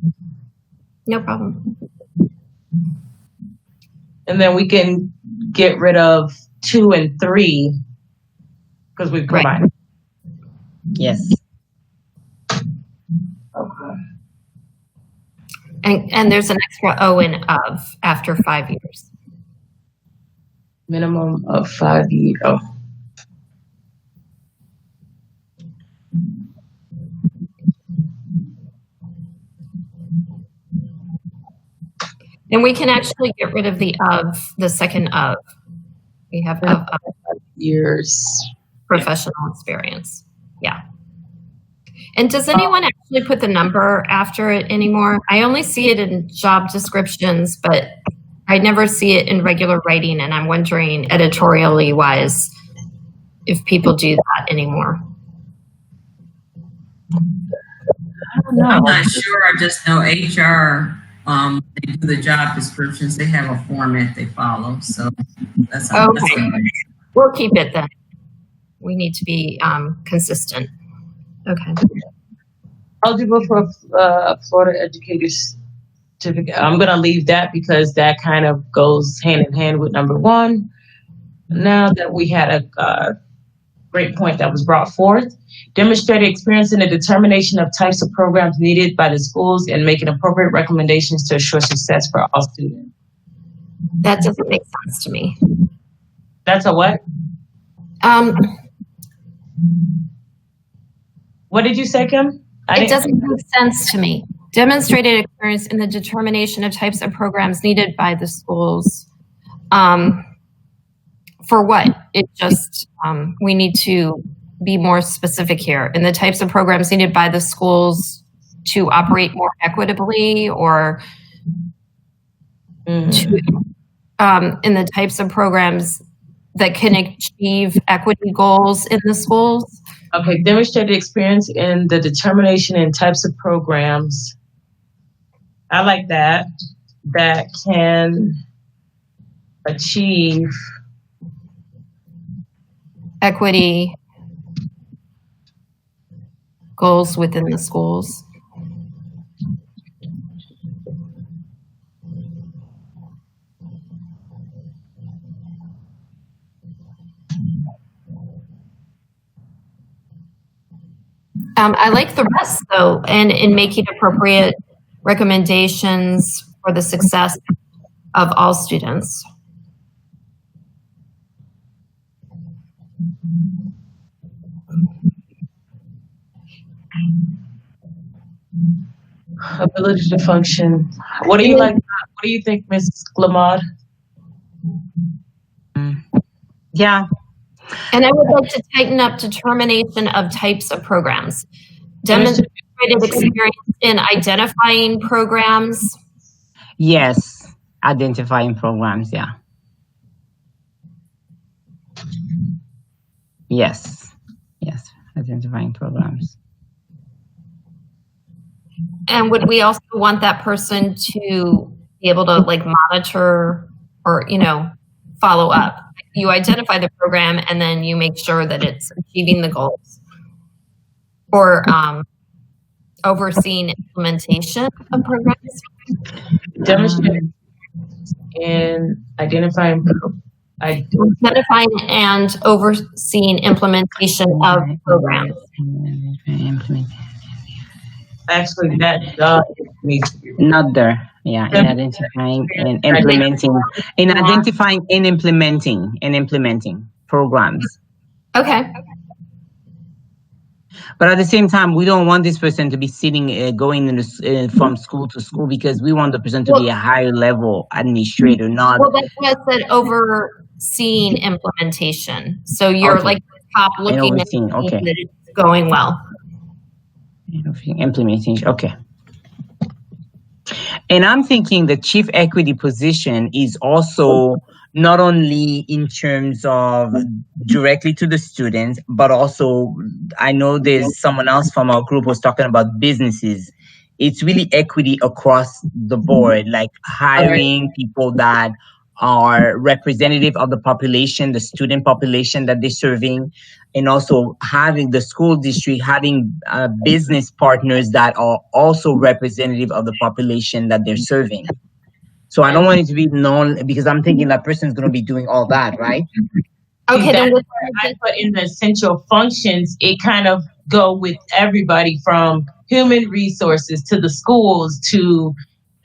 no problem. And then we can get rid of 2 and 3 because we've Right. combined. Yes. Okay. And there's an extra O in of after 5 years. Minimum of 5 years. Oh. And we can actually get rid of the second of. We have of Years. professional experience. Yeah. And does anyone actually put the number after it anymore? I only see it in job descriptions, but I never see it in regular writing, and I'm wondering editorially wise if people do that anymore. I'm not sure. I just know HR, they do the job descriptions. They have a format they follow. So that's how. Okay. We'll keep it then. We need to be consistent. Okay. Eligible for Florida Educators Certificate. I'm going to leave that because that kind of goes hand in hand with number 1. Now that we had a great point that was brought forth, demonstrated experience in the determination of types of programs needed by the schools and making appropriate recommendations to assure success for all students. That doesn't make sense to me. That's a what? What did you say, Kim? It doesn't make sense to me. Demonstrated experience in the determination of types of programs needed by the schools. For what? It just, we need to be more specific here. In the types of programs needed by the schools to operate more equitably, or to, in the types of programs that can achieve equity goals in the schools. Okay, demonstrated experience in the determination and types of programs. I like that. That can achieve equity goals within the schools. I like the rest, though, and in making appropriate recommendations for the success of all students. ability to function. What do you like? What do you think, Ms. Glamad? Yeah. And I would like to tighten up determination of types of programs. Demonstrated experience in identifying programs. Yes. Identifying programs. Yeah. Yes. Yes. Identifying programs. And would we also want that person to be able to like monitor or, you know, follow up? You identify the program and then you make sure that it's achieving the goals, or overseeing implementation of programs. Demonstrated in identifying and overseeing implementation of programs. Actually, that needs to be not there. Yeah, in identifying and implementing, implementing programs. Okay. But at the same time, we don't want this person to be sitting, going from school to school, because we want the person to be a higher level administrator, not. Well, that's what I said, overseeing implementation. So you're like top looking at okay. that it's going well. Implementation, okay. And I'm thinking the chief equity position is also not only in terms of directly to the students, but also I know there's someone else from our group was talking about businesses. It's really equity across the board, like hiring people that are representative of the population, the student population that they're serving, and also having the school district having business partners that are also representative of the population that they're serving. So I don't want it to be known, because I'm thinking that person's going to be doing all that, right? Okay, then I put in the essential functions, it kind of go with everybody from human resources to the schools to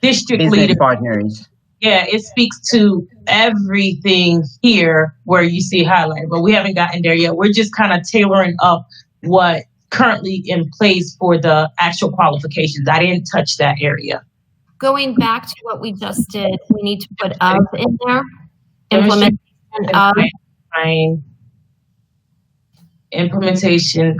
district business leaders. Partners. Yeah, it speaks to everything here where you see highlighted, but we haven't gotten there yet. We're just kind of tailoring up what currently in place for the actual qualifications. I didn't touch that area. Going back to what we just did, we need to put of in there. Implementation of. Implementation.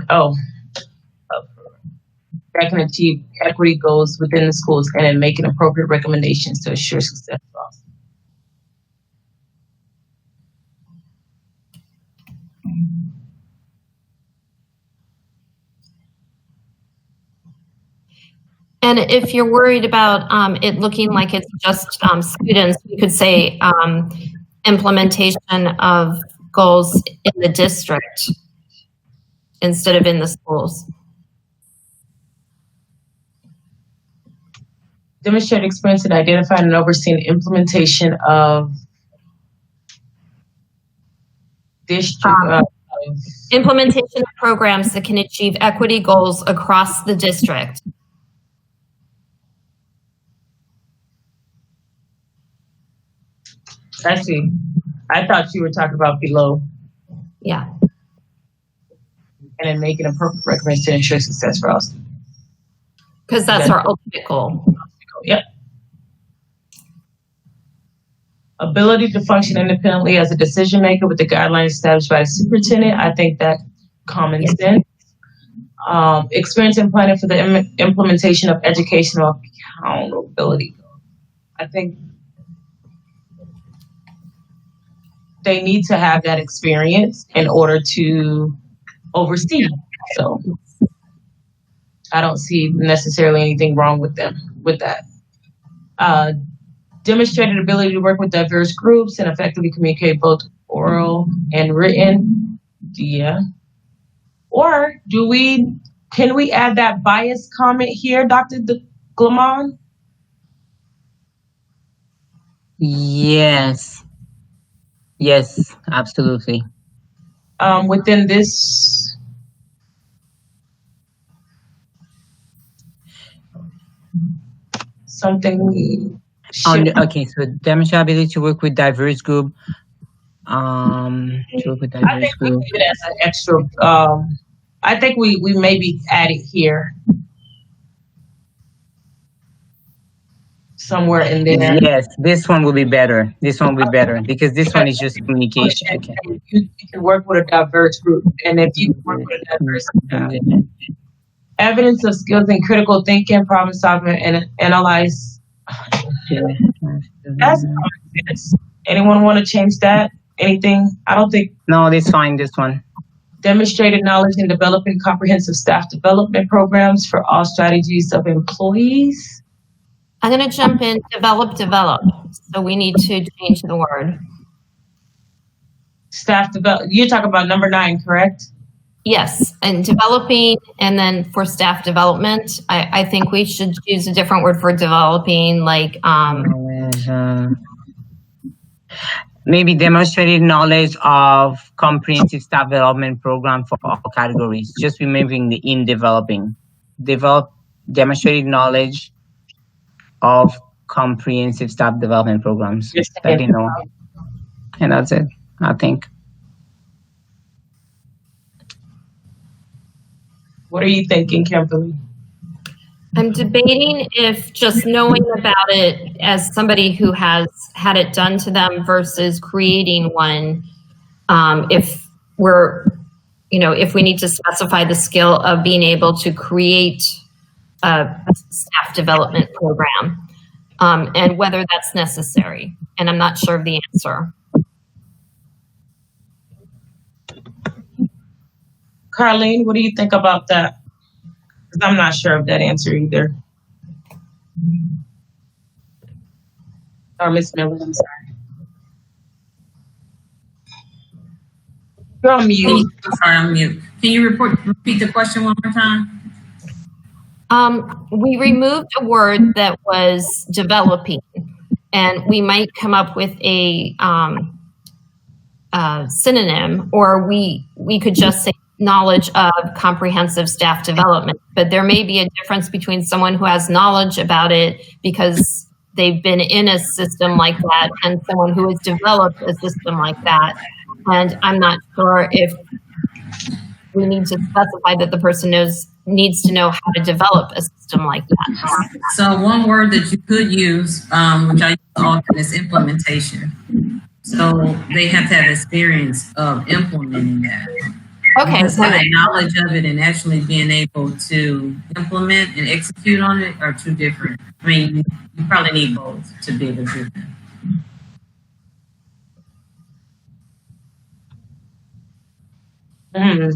That can achieve equity goals within the schools and then making appropriate recommendations to assure success. And if you're worried about it looking like it's just students, you could say implementation of goals in the district instead of in the schools. Demonstrate experience in identifying and overseeing implementation of district. Implementation of programs that can achieve equity goals across the district. I see. I thought you were talking about below. Yeah. And then making appropriate recommendations to ensure success for us. Because that's our ultimate goal. Yep. Ability to function independently as a decision maker with the guidelines established by the superintendent. I think that common sense. Experience in planning for the implementation of educational accountability. I think they need to have that experience in order to oversee. So I don't see necessarily anything wrong with them with that. Demonstrated ability to work with diverse groups and effectively communicate both oral and written. Yeah. Or can we add that bias comment here, Dr. Glamon? Yes. Yes, absolutely. Within this, something we should. Okay, so demonstrate ability to work with diverse group. To work with diverse I think we group. leave it as an extra. I think we maybe add it here. Somewhere in there. Yes, this one will be better. This one will be better because this one is just communication. Okay. You can work with a diverse group, and if you work with a diverse group, evidence of skills in critical thinking, problem solving, and analyze. That's anyone want to change that? Anything? I don't think. No, that's fine. This one. demonstrated knowledge in developing comprehensive staff development programs for all strategies of employees. I'm going to jump in, develop. So we need to change the word. Staff develop. You're talking about number 9, correct? Yes, and developing, and then for staff development, I think we should use a different word for developing, like maybe demonstrated knowledge of comprehensive staff development program for all categories. Just removing the in developing. Demonstrated knowledge of comprehensive staff development programs. Yes, That you know, and that's it. I think. What are you thinking, Kimberly? I'm debating if just knowing about it as somebody who has had it done to them versus creating one, if we're, if we need to specify the skill of being able to create a staff development program, and whether that's necessary. And I'm not sure of the answer. Carlene, what do you think about that? Because I'm not sure of that answer either. Or Miss Miller, I'm sorry. You're on mute. I'm sorry, I'm mute. Can you repeat the question one more time? We removed a word that was developing, and we might come up with a synonym, or we could just say knowledge of comprehensive staff development. But there may be a difference between someone who has knowledge about it because they've been in a system like that and someone who has developed a system like that. And I'm not sure if we need to specify that the person needs to know how to develop a system like that. So one word that you could use, which I use often, is implementation. So they have to have experience of implementing that. Okay. Because having knowledge of it and actually being able to implement and execute on it are two different. I mean, you probably need both to be able to do that.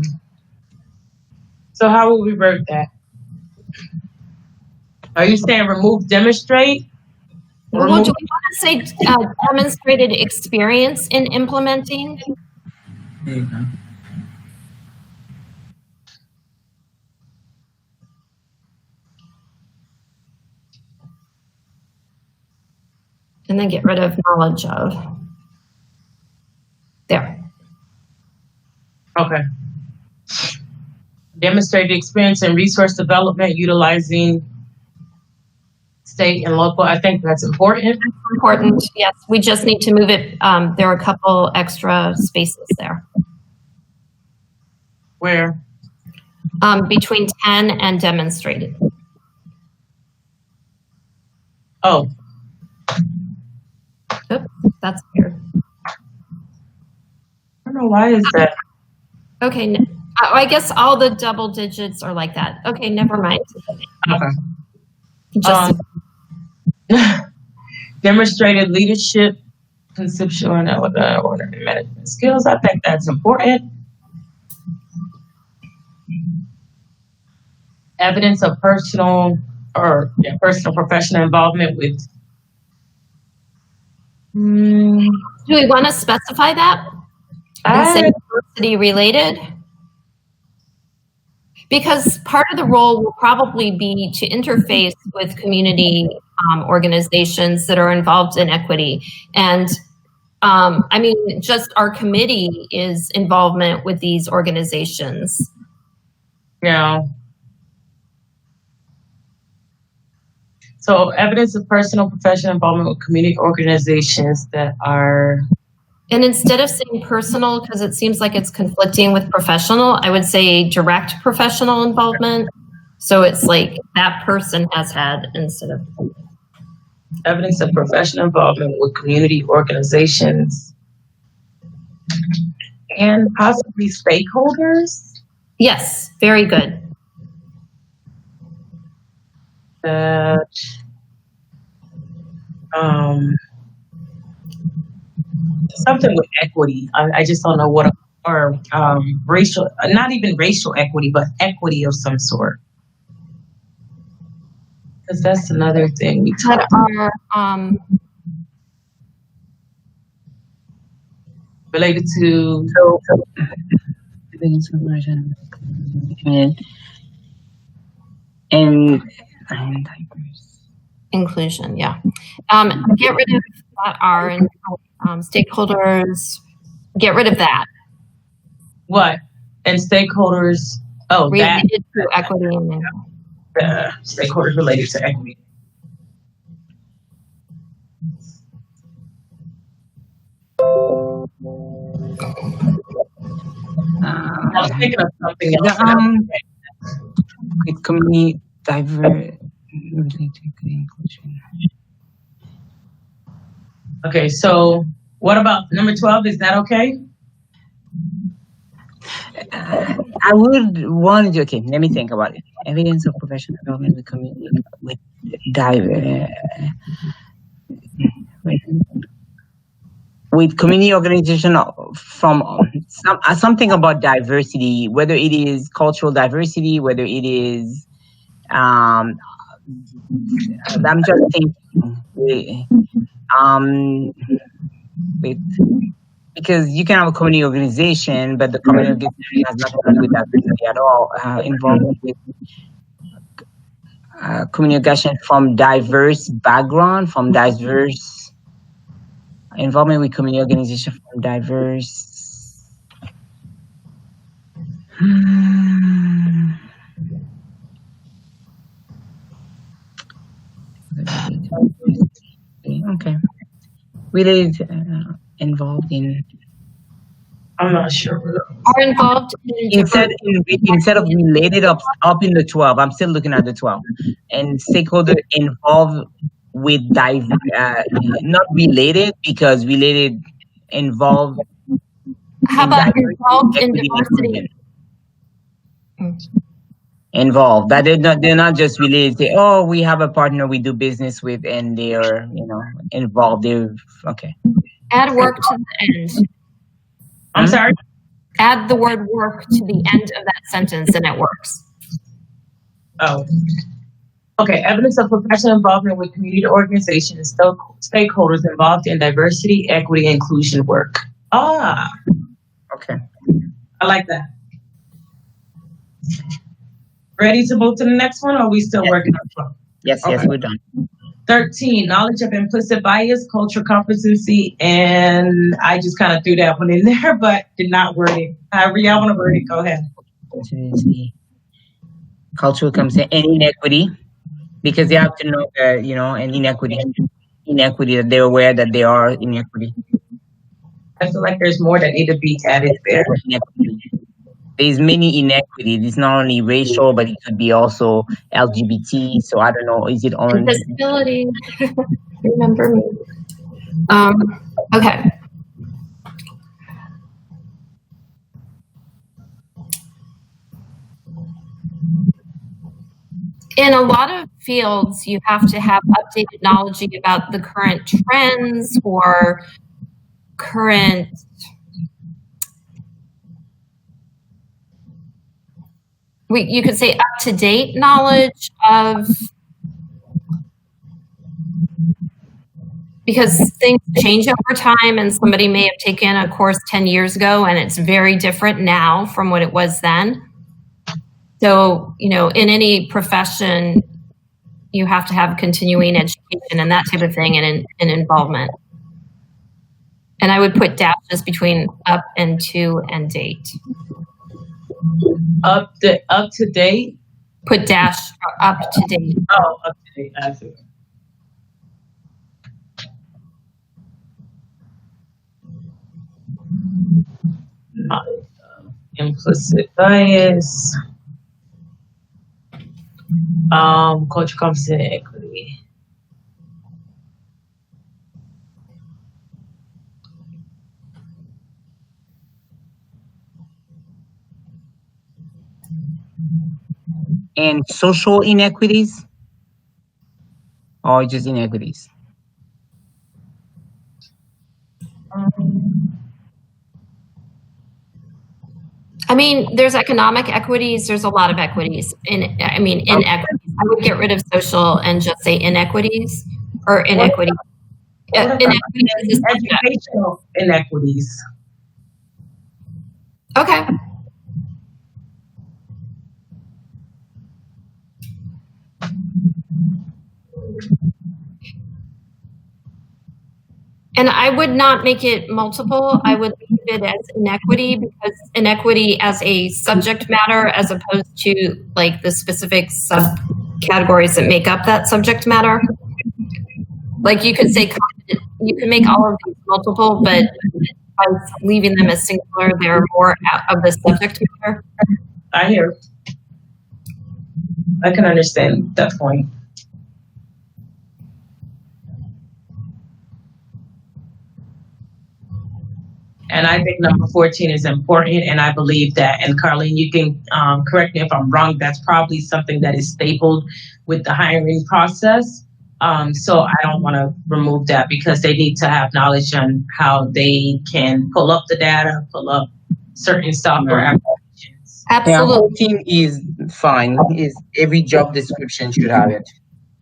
So how will we word that? Are you saying remove demonstrate? Well, do we want to say demonstrated experience in implementing? There you go. And then get rid of knowledge of. There. Okay. Demonstrated experience in resource development utilizing state and local. I think that's important. Important, yes. We just need to move it. There are a couple extra spaces there. Where? Between 10 and demonstrated. Oh. Oops, that's weird. I don't know, why is that? Okay, I guess all the double digits are like that. Okay, never mind. Okay. Just Demonstrated leadership, conceptual and management skills. I think that's important. Evidence of personal professional involvement with. Do we want to specify that? And say diversity related? Because part of the role will probably be to interface with community organizations that are involved in equity. And I mean, just our committee is involvement with these organizations. Yeah. So evidence of personal professional involvement with community organizations that are. And instead of saying personal, because it seems like it's conflicting with professional, I would say direct professional involvement. So it's like that person has had instead of. Evidence of professional involvement with community organizations and possibly stakeholders. Yes, very good. That something with equity. I just don't know what, or racial, not even racial equity, but equity of some sort. Because that's another thing we talk about. Related to and inclusion, yeah. Get rid of that R and stakeholders. Get rid of that. what? And stakeholders. Oh, related to equity and stakeholders related to equity. I was thinking of something else. with community inclusion. Okay, so what about number 12? Is that okay? I would want to, okay, let me think about it. Evidence of professional development with community, with community organization from something about diversity, whether it is cultural diversity, whether it is, I'm just thinking, because you can have a community organization, but the community organization has nothing to do with diversity at all. Involvement with community organization from diverse background, from diverse involvement with community organization from diverse. Okay. Really involved in. I'm not sure. Are involved in instead of related up in the 12, I'm still looking at the 12. And stakeholder involved with not related, because related involved. How about involved in diversity? Involved. That they're not just related. Say, oh, we have a partner we do business with, and they are involved. They're okay. Add work to the end. I'm sorry? Add the word work to the end of that sentence and it works. Oh. Okay, evidence of professional involvement with community organizations, stakeholders involved in diversity, equity, inclusion work. Ah. Okay. I like that. Ready to move to the next one, or are we still working on 12? Yes, okay. Yes, we're done. 13, knowledge of implicit bias, cultural competency, and I just kind of threw that one in there, but did not word it. However y'all want to word it, go ahead. Cultural competency and inequity, because they have to know that, and inequity, that they're aware that they are inequity. I feel like there's more that need to be added there. There's many inequities. It's not only racial, but it could be also LGBT. So I don't know. Is it on disability? Remember me. Okay. In a lot of fields, you have to have updated knowledge about the current trends or current you could say up-to-date knowledge of, because things change over time and somebody may have taken a course 10 years ago and it's very different now from what it was then. So, in any profession, you have to have continuing education and that type of thing and involvement. And I would put dashes between up and to and date. Up to date? Put dash up to date. Oh, up to date. I see. Implicit bias. Culture competency and equity. And social inequities, or just inequities? I mean, there's economic equities. There's a lot of equities. Inequities. I would get rid of social and just say inequities or inequity. Inequities is educational inequities. Okay. And I would not make it multiple. I would leave it as inequity, because inequity as a subject matter, as opposed to like the specific subcategories that make up that subject matter. Like you could say, you can make all of these multiple, but by leaving them as singular, they're more of the subject matter. I hear. I can understand that point. And I think number 14 is important, and I believe that, and Carlene, you can correct me if I'm wrong, that's probably something that is stapled with the hiring process. So I don't want to remove that because they need to have knowledge on how they can pull up the data, pull up certain software applications. Absolutely. Yeah, 14 is fine. Is every job description should have it.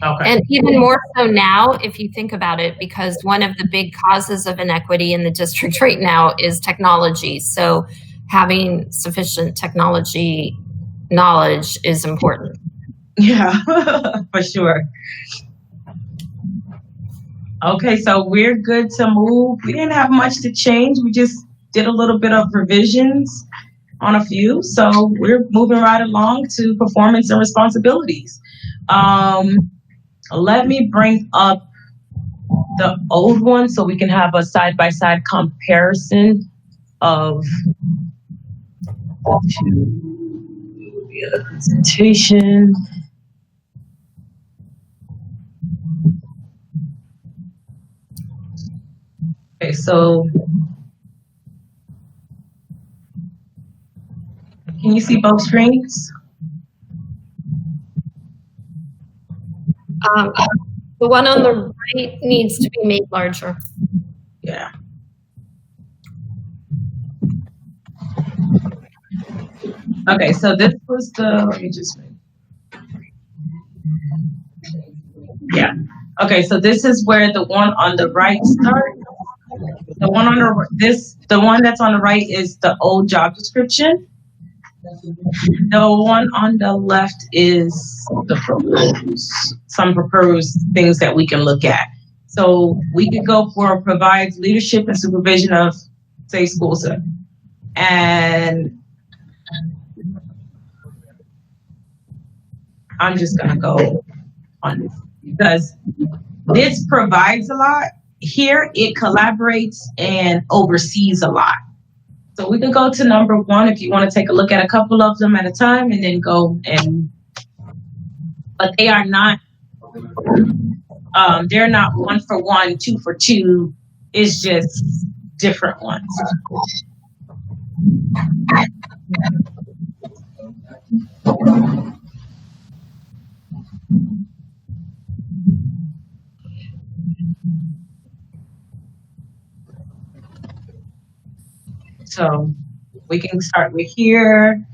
Okay. And even more so now, if you think about it, because one of the big causes of inequity in the district right now is technology. So having sufficient technology knowledge is important. Yeah, for sure. Okay, so we're good to move. We didn't have much to change. We just did a little bit of revisions on a few. So we're moving right along to performance and responsibilities. Let me bring up the old one so we can have a side-by-side comparison of the other presentation. Okay, so can you see both screens? The one on the right needs to be made larger. Yeah. Okay, so this was the, let me just make. Yeah. Okay, so this is where the one on the right starts. The one on the one that's on the right is the old job description. The one on the left is some proposed things that we can look at. So we could go for provides leadership and supervision of safe schools. And I'm just gonna go on this because this provides a lot. Here it collaborates and oversees a lot. So we can go to number 1 if you want to take a look at a couple of them at a time and then go and, but they are not, they're not 1 for 1, 2 for 2. It's just different ones. So we can start with here.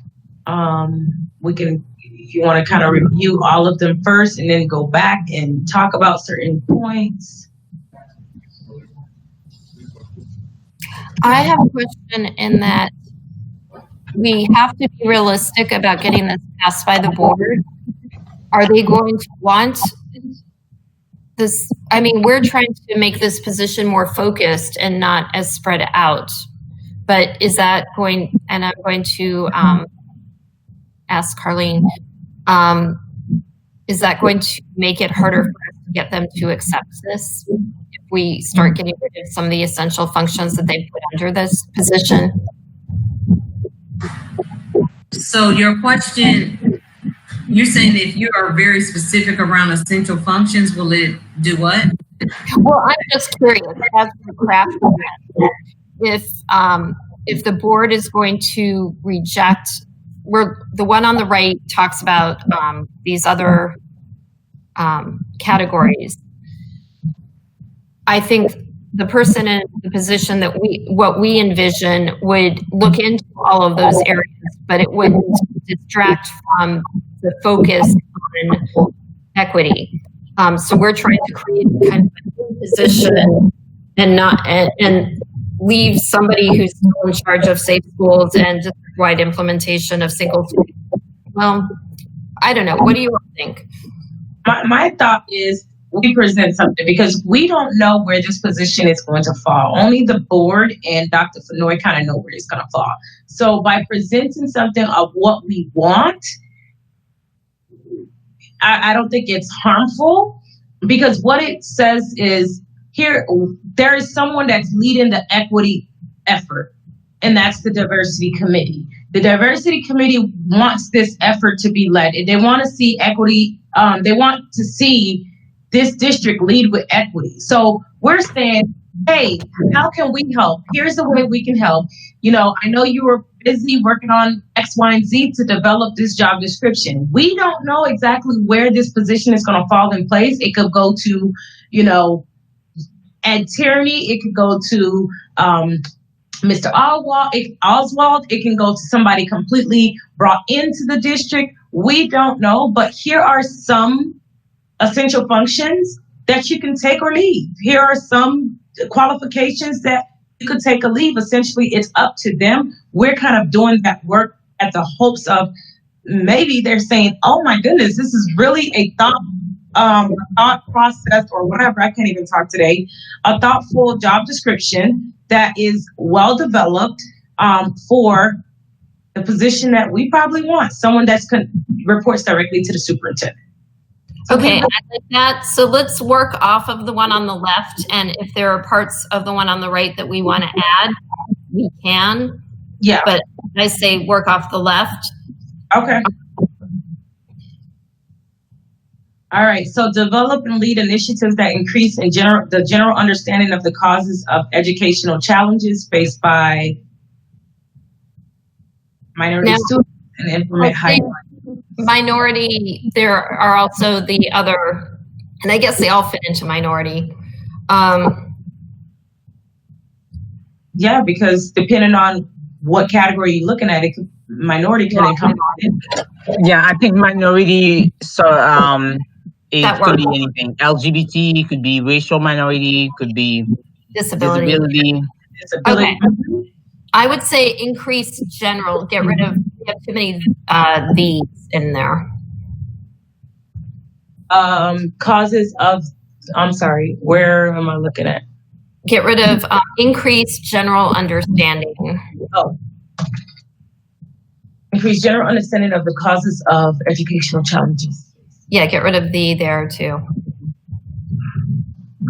We can, if you want to kind of review all of them first and then go back and talk about certain points. I have a question in that we have to be realistic about getting this passed by the board. Are they going to want this? I mean, we're trying to make this position more focused and not as spread out. But is that going, and I'm going to ask Carlene, is that going to make it harder for us to get them to accept this if we start getting rid of some of the essential functions that they put under this position? So your question, you're saying if you are very specific around essential functions, will it do what? Well, I'm just curious, as we craft if the board is going to reject, the one on the right talks about these other categories. I think the person in the position that what we envision would look into all of those areas, but it wouldn't distract from the focus on equity. So we're trying to create kind of a new position and not and leave somebody who's still in charge of safe schools and district-wide implementation of single. Well, I don't know. What do you all think? My thought is we present something because we don't know where this position is going to fall. Only the board and Dr. Fenoy kind of know where it's going to fall. So by presenting something of what we want, I don't think it's harmful because what it says is here, there is someone that's leading the equity effort, and that's the diversity committee. The diversity committee wants this effort to be led. They want to see equity. They want to see this district lead with equity. So we're saying, hey, how can we help? Here's the way we can help. I know you were busy working on X, Y, and Z to develop this job description. We don't know exactly where this position is going to fall in place. It could go to, Ed Tierney. It could go to Mr. Oswald. It can go to somebody completely brought into the district. We don't know, but here are some essential functions that you can take or leave. Here are some qualifications that you could take or leave. Essentially, it's up to them. We're kind of doing that work at the hopes of maybe they're saying, oh my goodness, this is really a thought process or whatever. I can't even talk today. A thoughtful job description that is well developed for the position that we probably want. Someone that reports directly to the superintendent. Okay, I like that. So let's work off of the one on the left, and if there are parts of the one on the right that we want to add, we can. Yeah. But I say work off the left. Okay. All right. So develop and lead initiatives that increase the general understanding of the causes of educational challenges faced by minority students and implement high. Minority, there are also the other, and I guess they all fit into minority. Yeah, because depending on what category you're looking at, minority can encompass it. Yeah, I think minority, so it could be anything. LGBT, could be racial minority, could be disability. Okay. I would say increase general, get rid of, we have too many these in there. Causes of, I'm sorry, where am I looking at? Get rid of increase general understanding. Oh. Increase general understanding of the causes of educational challenges. Yeah, get rid of the there too.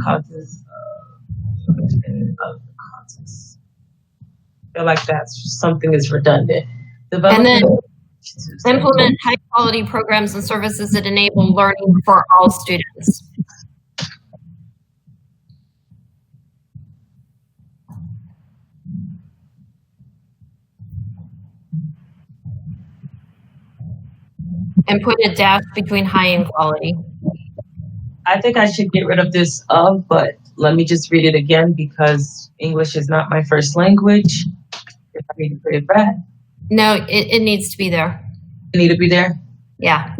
Causes of understanding of the causes. I feel like that's something is redundant. And then implement high quality programs and services that enable learning for all students. And put a dash between high and quality. I think I should get rid of this of, but let me just read it again because English is not my first language. If I need to put it back. No, it needs to be there. It need to be there? Yeah.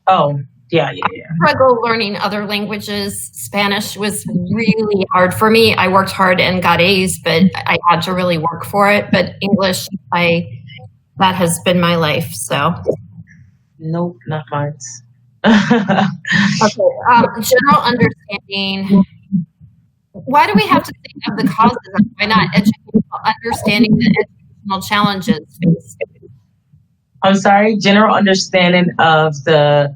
Oh, yeah. I struggle learning other languages. Spanish was really hard for me. I worked hard and got A's, but I had to really work for it. But English, that has been my life, so. Nope, not mine. Okay. General understanding. Why do we have to think of the causes? Why not educational understanding the educational challenges faced? I'm sorry, general understanding of the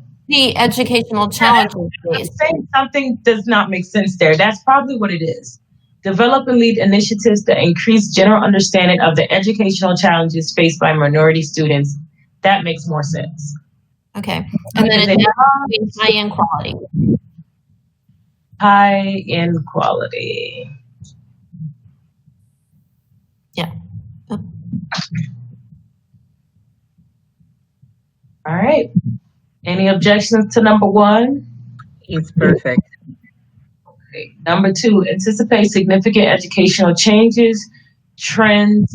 educational challenges faced. Saying something does not make sense there. That's probably what it is. Develop and lead initiatives that increase general understanding of the educational challenges faced by minority students. That makes more sense. Okay. And then high in quality. High in quality. Yeah. Oh. All right. Any objections to number one? It's perfect. Okay. Number two, anticipate significant educational changes, trends,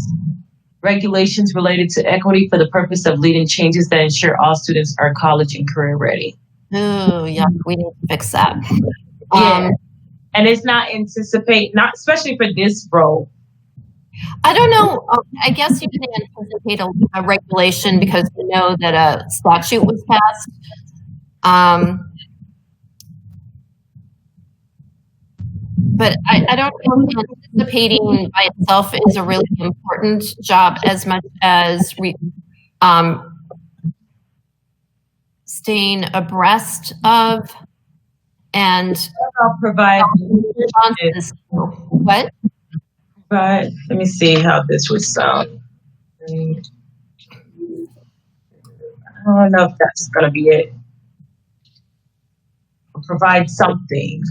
regulations related to equity for the purpose of leading changes that ensure all students are college and career ready. Oh, yeah, we need to fix that. Yeah. And it's not anticipate, not especially for this role. I don't know. I guess you can anticipate a regulation because we know that a statute was passed. But I don't know if anticipating by itself is a really important job as much as staying abreast of and I'll provide responses. What? But let me see how this would sound. I don't know if that's going to be it. Provide something.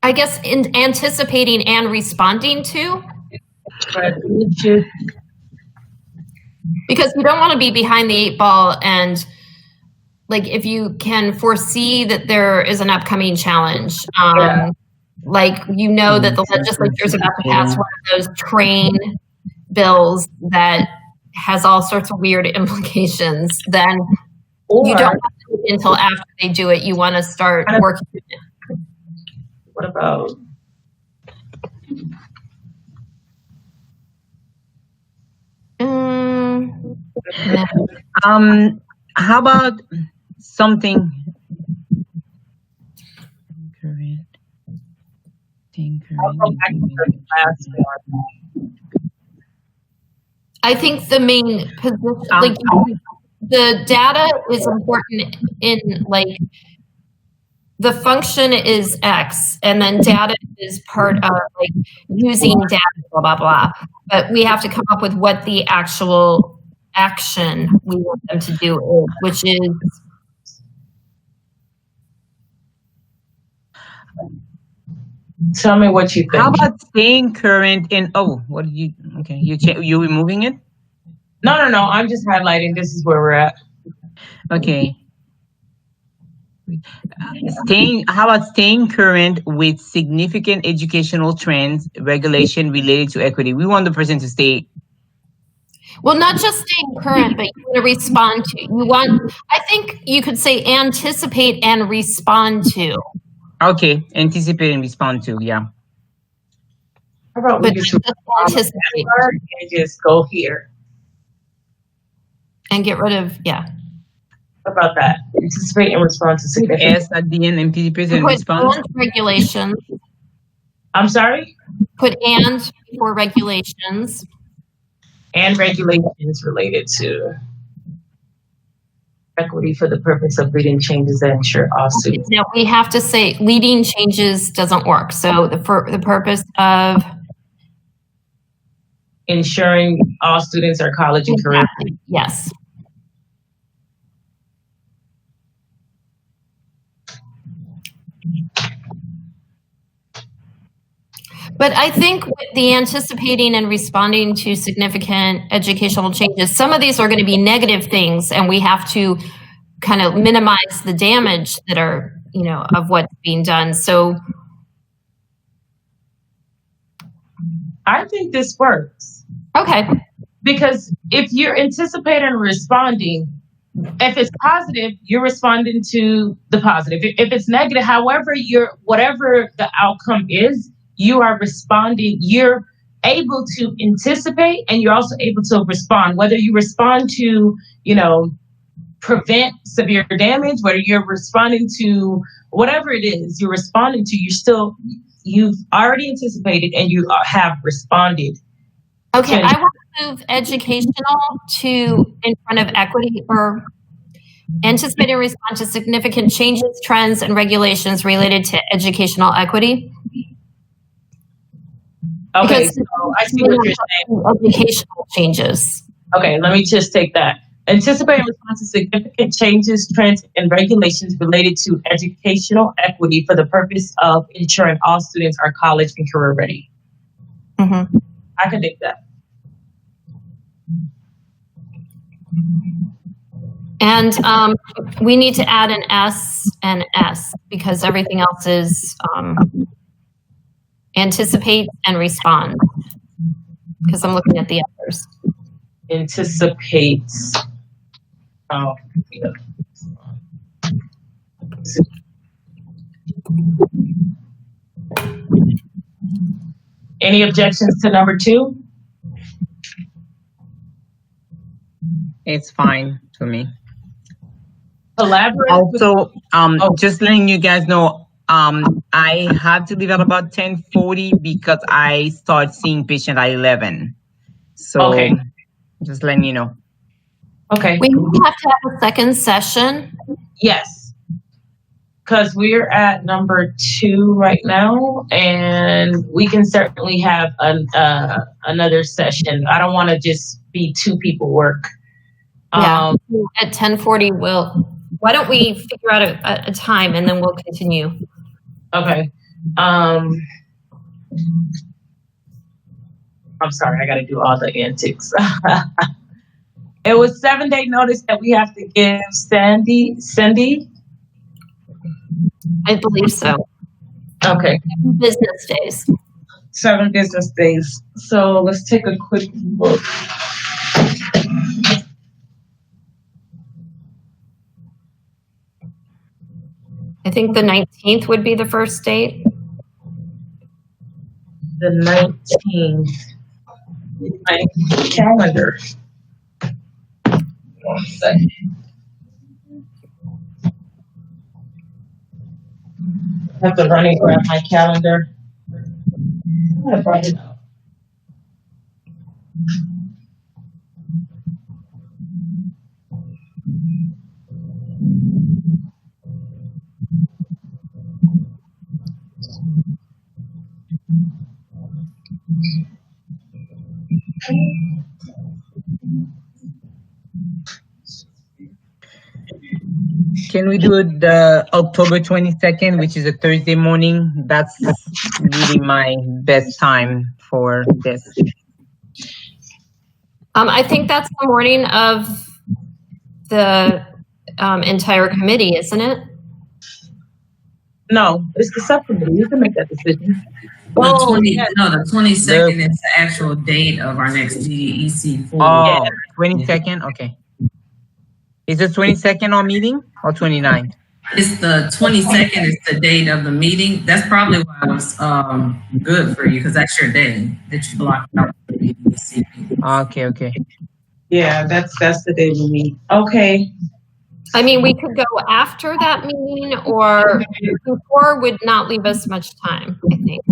I guess in anticipating and responding to. Because you don't want to be behind the 8 ball, and like if you can foresee that there is an upcoming challenge, like you know that the legislature is about to pass one of those train bills that has all sorts of weird implications, then you don't have to wait until after they do it. You want to start working on it. What about how about something I think the main position, like the data is important in like the function is X, and then data is part of like using data, blah, blah, blah. But we have to come up with what the actual action we want them to do is, which is. Tell me what you think. How about staying current in, what did you, okay, you removing it? No, I'm just highlighting this is where we're at. Okay. How about staying current with significant educational trends, regulation related to equity? We want the person to stay. Well, not just staying current, but you want to respond to. I think you could say anticipate and respond to. Okay, anticipate and respond to, yeah. How about we just anticipate and just go here and get rid of, How about that? Anticipate and respond to significant. S at the end, anticipate and respond. Regulations. I'm sorry? Put and for regulations. And regulations related to equity for the purpose of leading changes that ensure all students. Now we have to say leading changes doesn't work. So for the purpose of ensuring all students are college and career. Yes. But I think with the anticipating and responding to significant educational changes, some of these are going to be negative things, and we have to kind of minimize the damage that are, of what's being done. So I think this works. Okay. Because if you're anticipating and responding, if it's positive, you're responding to the positive. If it's negative, whatever the outcome is, you are responding. You're able to anticipate, and you're also able to respond. Whether you respond to, prevent severe damage, whether you're responding to whatever it is you're responding to, you've already anticipated and you have responded. Okay, I want to move educational to in front of equity, or anticipate and respond to significant changes, trends, and regulations related to educational equity. Okay, so I see what you're saying. Educational changes. Okay, let me just take that. Anticipate and respond to significant changes, trends, and regulations related to educational equity for the purpose of ensuring all students are college and career ready. Mm-hmm. I can dig that. And we need to add an S and S because everything else is anticipate and respond. Because I'm looking at the others. Anticipates. Oh, yeah. Any objections to number 2? It's fine to me. Collaborate. Also, just letting you guys know, I have to leave at about 10:40 because I start seeing patient at 11. So, okay. Just letting you know. Okay. We have to have a second session. Yes. because we're at number 2 right now, and we can certainly have another session. I don't want to just be 2 people work. Yeah. At 10:40, why don't we figure out a time and then we'll continue. Okay. I'm sorry, I got to do all the antics. It was 7-day notice that we have to give Cindy? I believe so. Okay. Business days. 7 business days. So let's take a quick look. I think the 19th would be the first date. The 19th. My calendar. 1 second. I have to run and grab my calendar. I brought it up. Can we do the October 22nd, which is a Thursday morning? That's really my best time for this. I think that's the morning of the entire committee, isn't it? No, it's the subcommittee. You can make that decision. The 22nd is the actual date of our next DDEC. Oh, 22nd? Okay. Is it 22nd our meeting or 29th? It's the 22nd is the date of the meeting. That's probably why it was good for you, because that's your day that you blocked out for the DDEC. Okay. Yeah, that's the day we meet. Okay. I mean, we could go after that meeting, or before would not leave us much time, I think.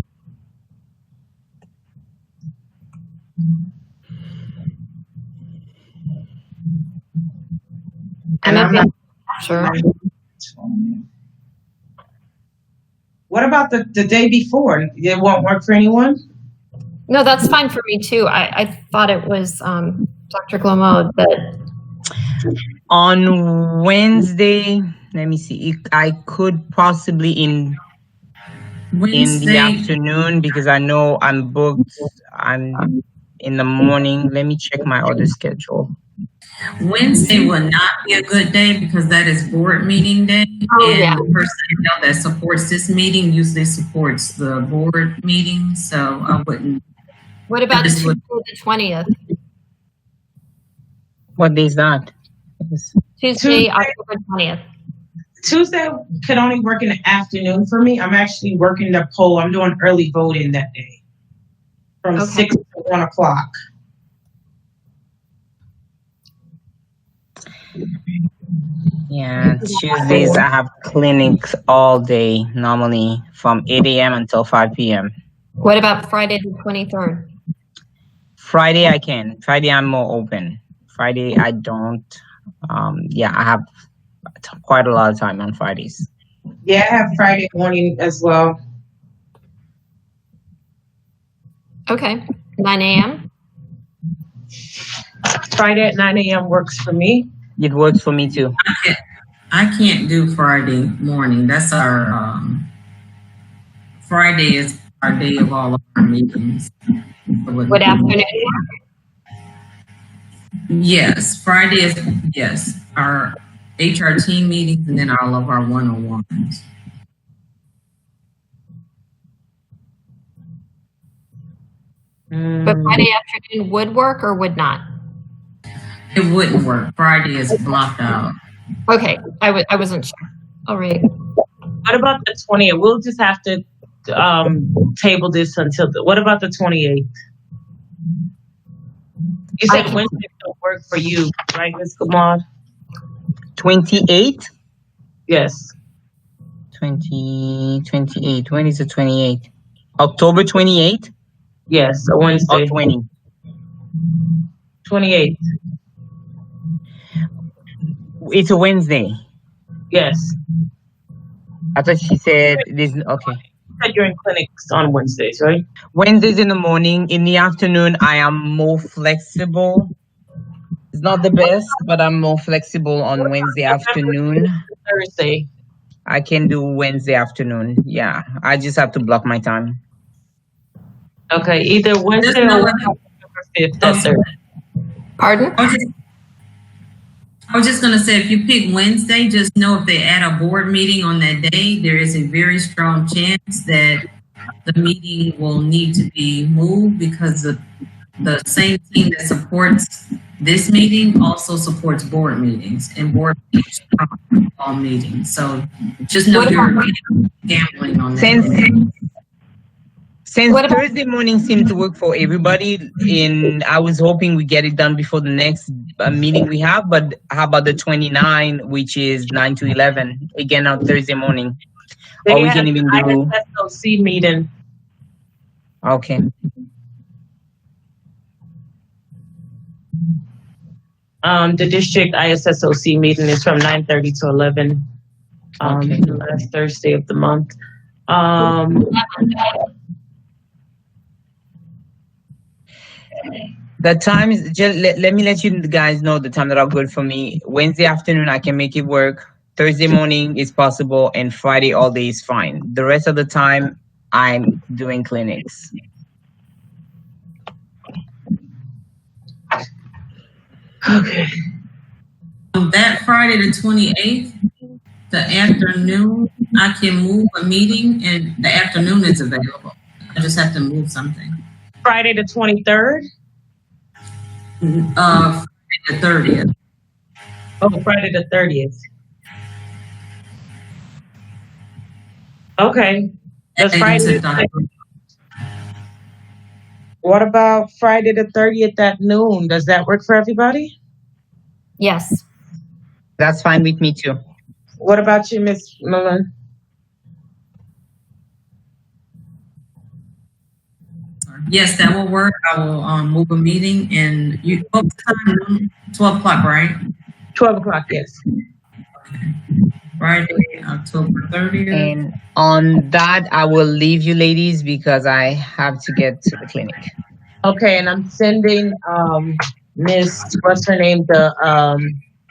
And I'm not sure. What about the day before? It won't work for anyone? No, that's fine for me too. I thought it was Dr. Glomode that on Wednesday, let me see. I could possibly in the afternoon, because I know I'm booked. I'm in the morning. Let me check my other schedule. Wednesday will not be a good day because that is board meeting day. And the person that supports this meeting usually supports the board meeting. So I wouldn't. What about Tuesday the 20th? What day is that? Tuesday, October 20th. Tuesday could only work in the afternoon for me. I'm actually working the poll. I'm doing early voting that day from 6 to 1 o'clock. Yeah, Tuesdays I have clinics all day, normally from 8 a.m. until 5 p.m. What about Friday the 23rd? Friday I can. Friday I'm more open. Friday I don't. I have quite a lot of time on Fridays. Yeah, I have Friday morning as well. Okay, 9 a.m. Friday at 9 a.m. works for me. It works for me too. I can't do Friday morning. That's our Friday is our day of all of our meetings. What afternoon? Yes, Friday is our HR team meetings and then all of our one-on-ones. But Friday afternoon would work or would not? It wouldn't work. Friday is blocked out. Okay, I wasn't sure. All right. What about the 20th? We'll just have to table this until what about the 28th? You said Wednesday don't work for you, right, Ms. Gamad? 28? Yes. 28. When is the 28th? October 28th? Yes, a Wednesday. Or 20? 28th. It's a Wednesday. Yes. I thought she said there's okay. You said you're in clinics on Wednesdays, right? Wednesdays in the morning. In the afternoon, I am more flexible. It's not the best, but I'm more flexible on Wednesday afternoon. Thursday. I can do Wednesday afternoon. Yeah, I just have to block my time. Okay, either Wednesday or November 5th. That's Thursday. Pardon? I was just going to say, if you pick Wednesday, just know if they add a board meeting on that day, there is a very strong chance that the meeting will need to be moved because the same team that supports this meeting also supports board meetings, and board meetings trump all meetings. So just know you're gambling on that. Since Thursday morning seemed to work for everybody, I was hoping we get it done before the next meeting we have, but how about the 29, which is 9 to 11, again on Thursday morning? Or we can even do... ISSOC meeting. Okay. The district ISSOC meeting is from 9:30 to 11, Okay. the last Thursday of the month. The time is just let me let you guys know the time that are good for me. Wednesday afternoon I can make it work. Thursday morning is possible, and Friday all day is fine. The rest of the time I'm doing clinics. Okay. That Friday the 28th, the afternoon, I can move a meeting, and the afternoon is available. I just have to move something. Friday the 23rd? Friday the 30th. Oh, Friday the 30th. Okay. Does Friday? What about Friday the 30th at noon? Does that work for everybody? Yes. That's fine with me too. What about you, Ms. Mullen? Yes, that will work. I will move a meeting, and what time? 12 o'clock, right? 12 o'clock, yes. Friday, October 30th. And on that, I will leave you ladies because I have to get to the clinic. Okay, and I'm sending Miss, what's her name?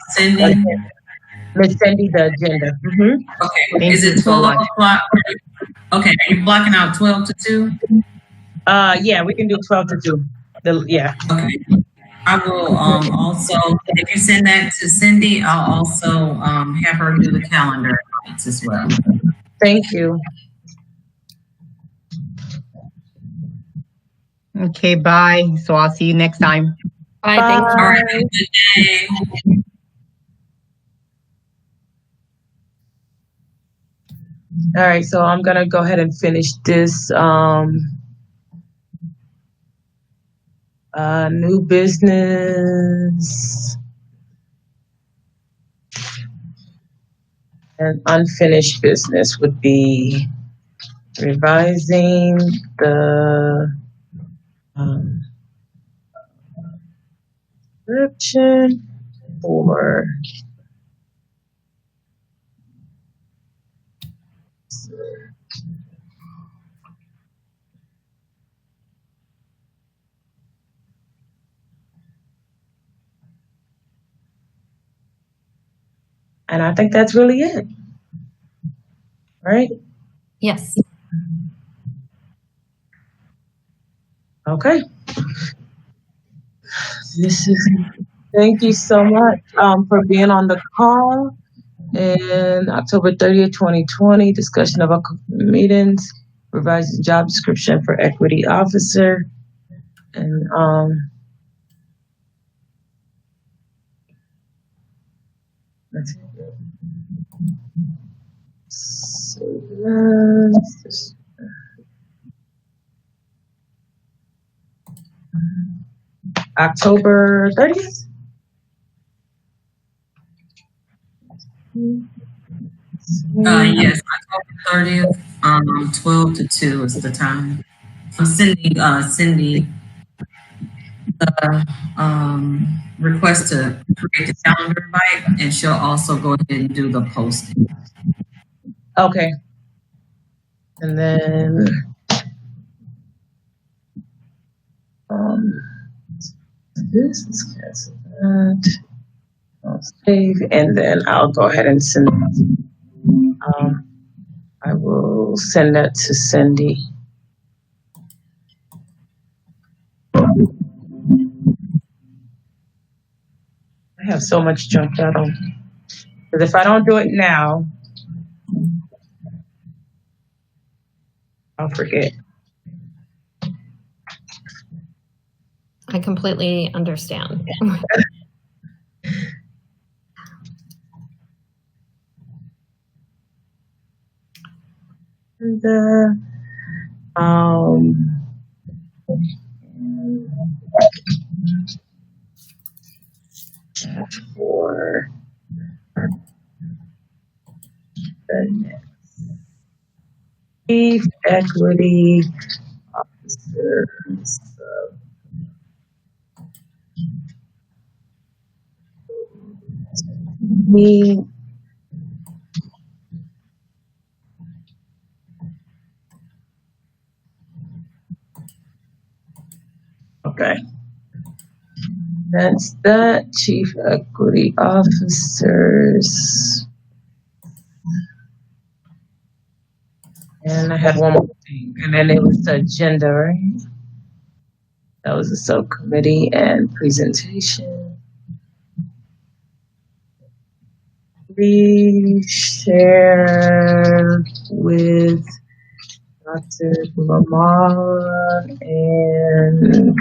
Cindy. Miss Cindy the agenda. Mm-hmm. Okay, Thank is you it so 12 much. o'clock? Okay, are you blocking out 12 to 2? Yeah, we can do 12 to 2. Yeah. Okay. I will also, if you send that to Cindy, I'll also have her do the calendar as well. Thank you. Okay, bye. So I'll see you next time. Bye. Thank you. All right, have a good day. All right, so I'm gonna go ahead and finish this new business and unfinished business would be revising the description for and I think that's really it. Right? Yes. Okay. Thank you so much for being on the call. And October 30th, 2020, discussion of our meetings, revising job description for equity officer. And let's see. October 30th? Yes, October 30th, 12 to 2 is the time. I'm sending Cindy the request to create the calendar invite, and she'll also go ahead and do the posting. Okay. And then, this is cancel that. I'll save, and then I'll go ahead and send that. I will send that to Cindy. I have so much junk I don't, because if I don't do it now, I'll forget. I completely understand. And, for the next Chief Equity Officers. Me. Okay. That's that. Chief Equity Officers. And I had one more thing, and then it was the agenda, right? That was the subcommittee and presentation. We shared with Dr. Lamar and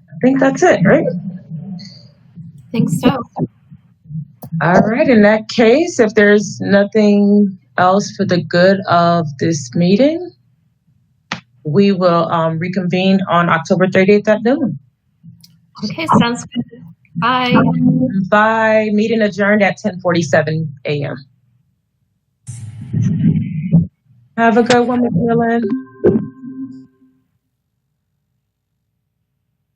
I think that's it, right? I think so. All right, in that case, if there's nothing else for the good of this meeting, we will reconvene on October 30th at noon. Okay, sounds good. Bye. Bye. Meeting adjourned at 10:47 a.m. Have a good one, Macmillan.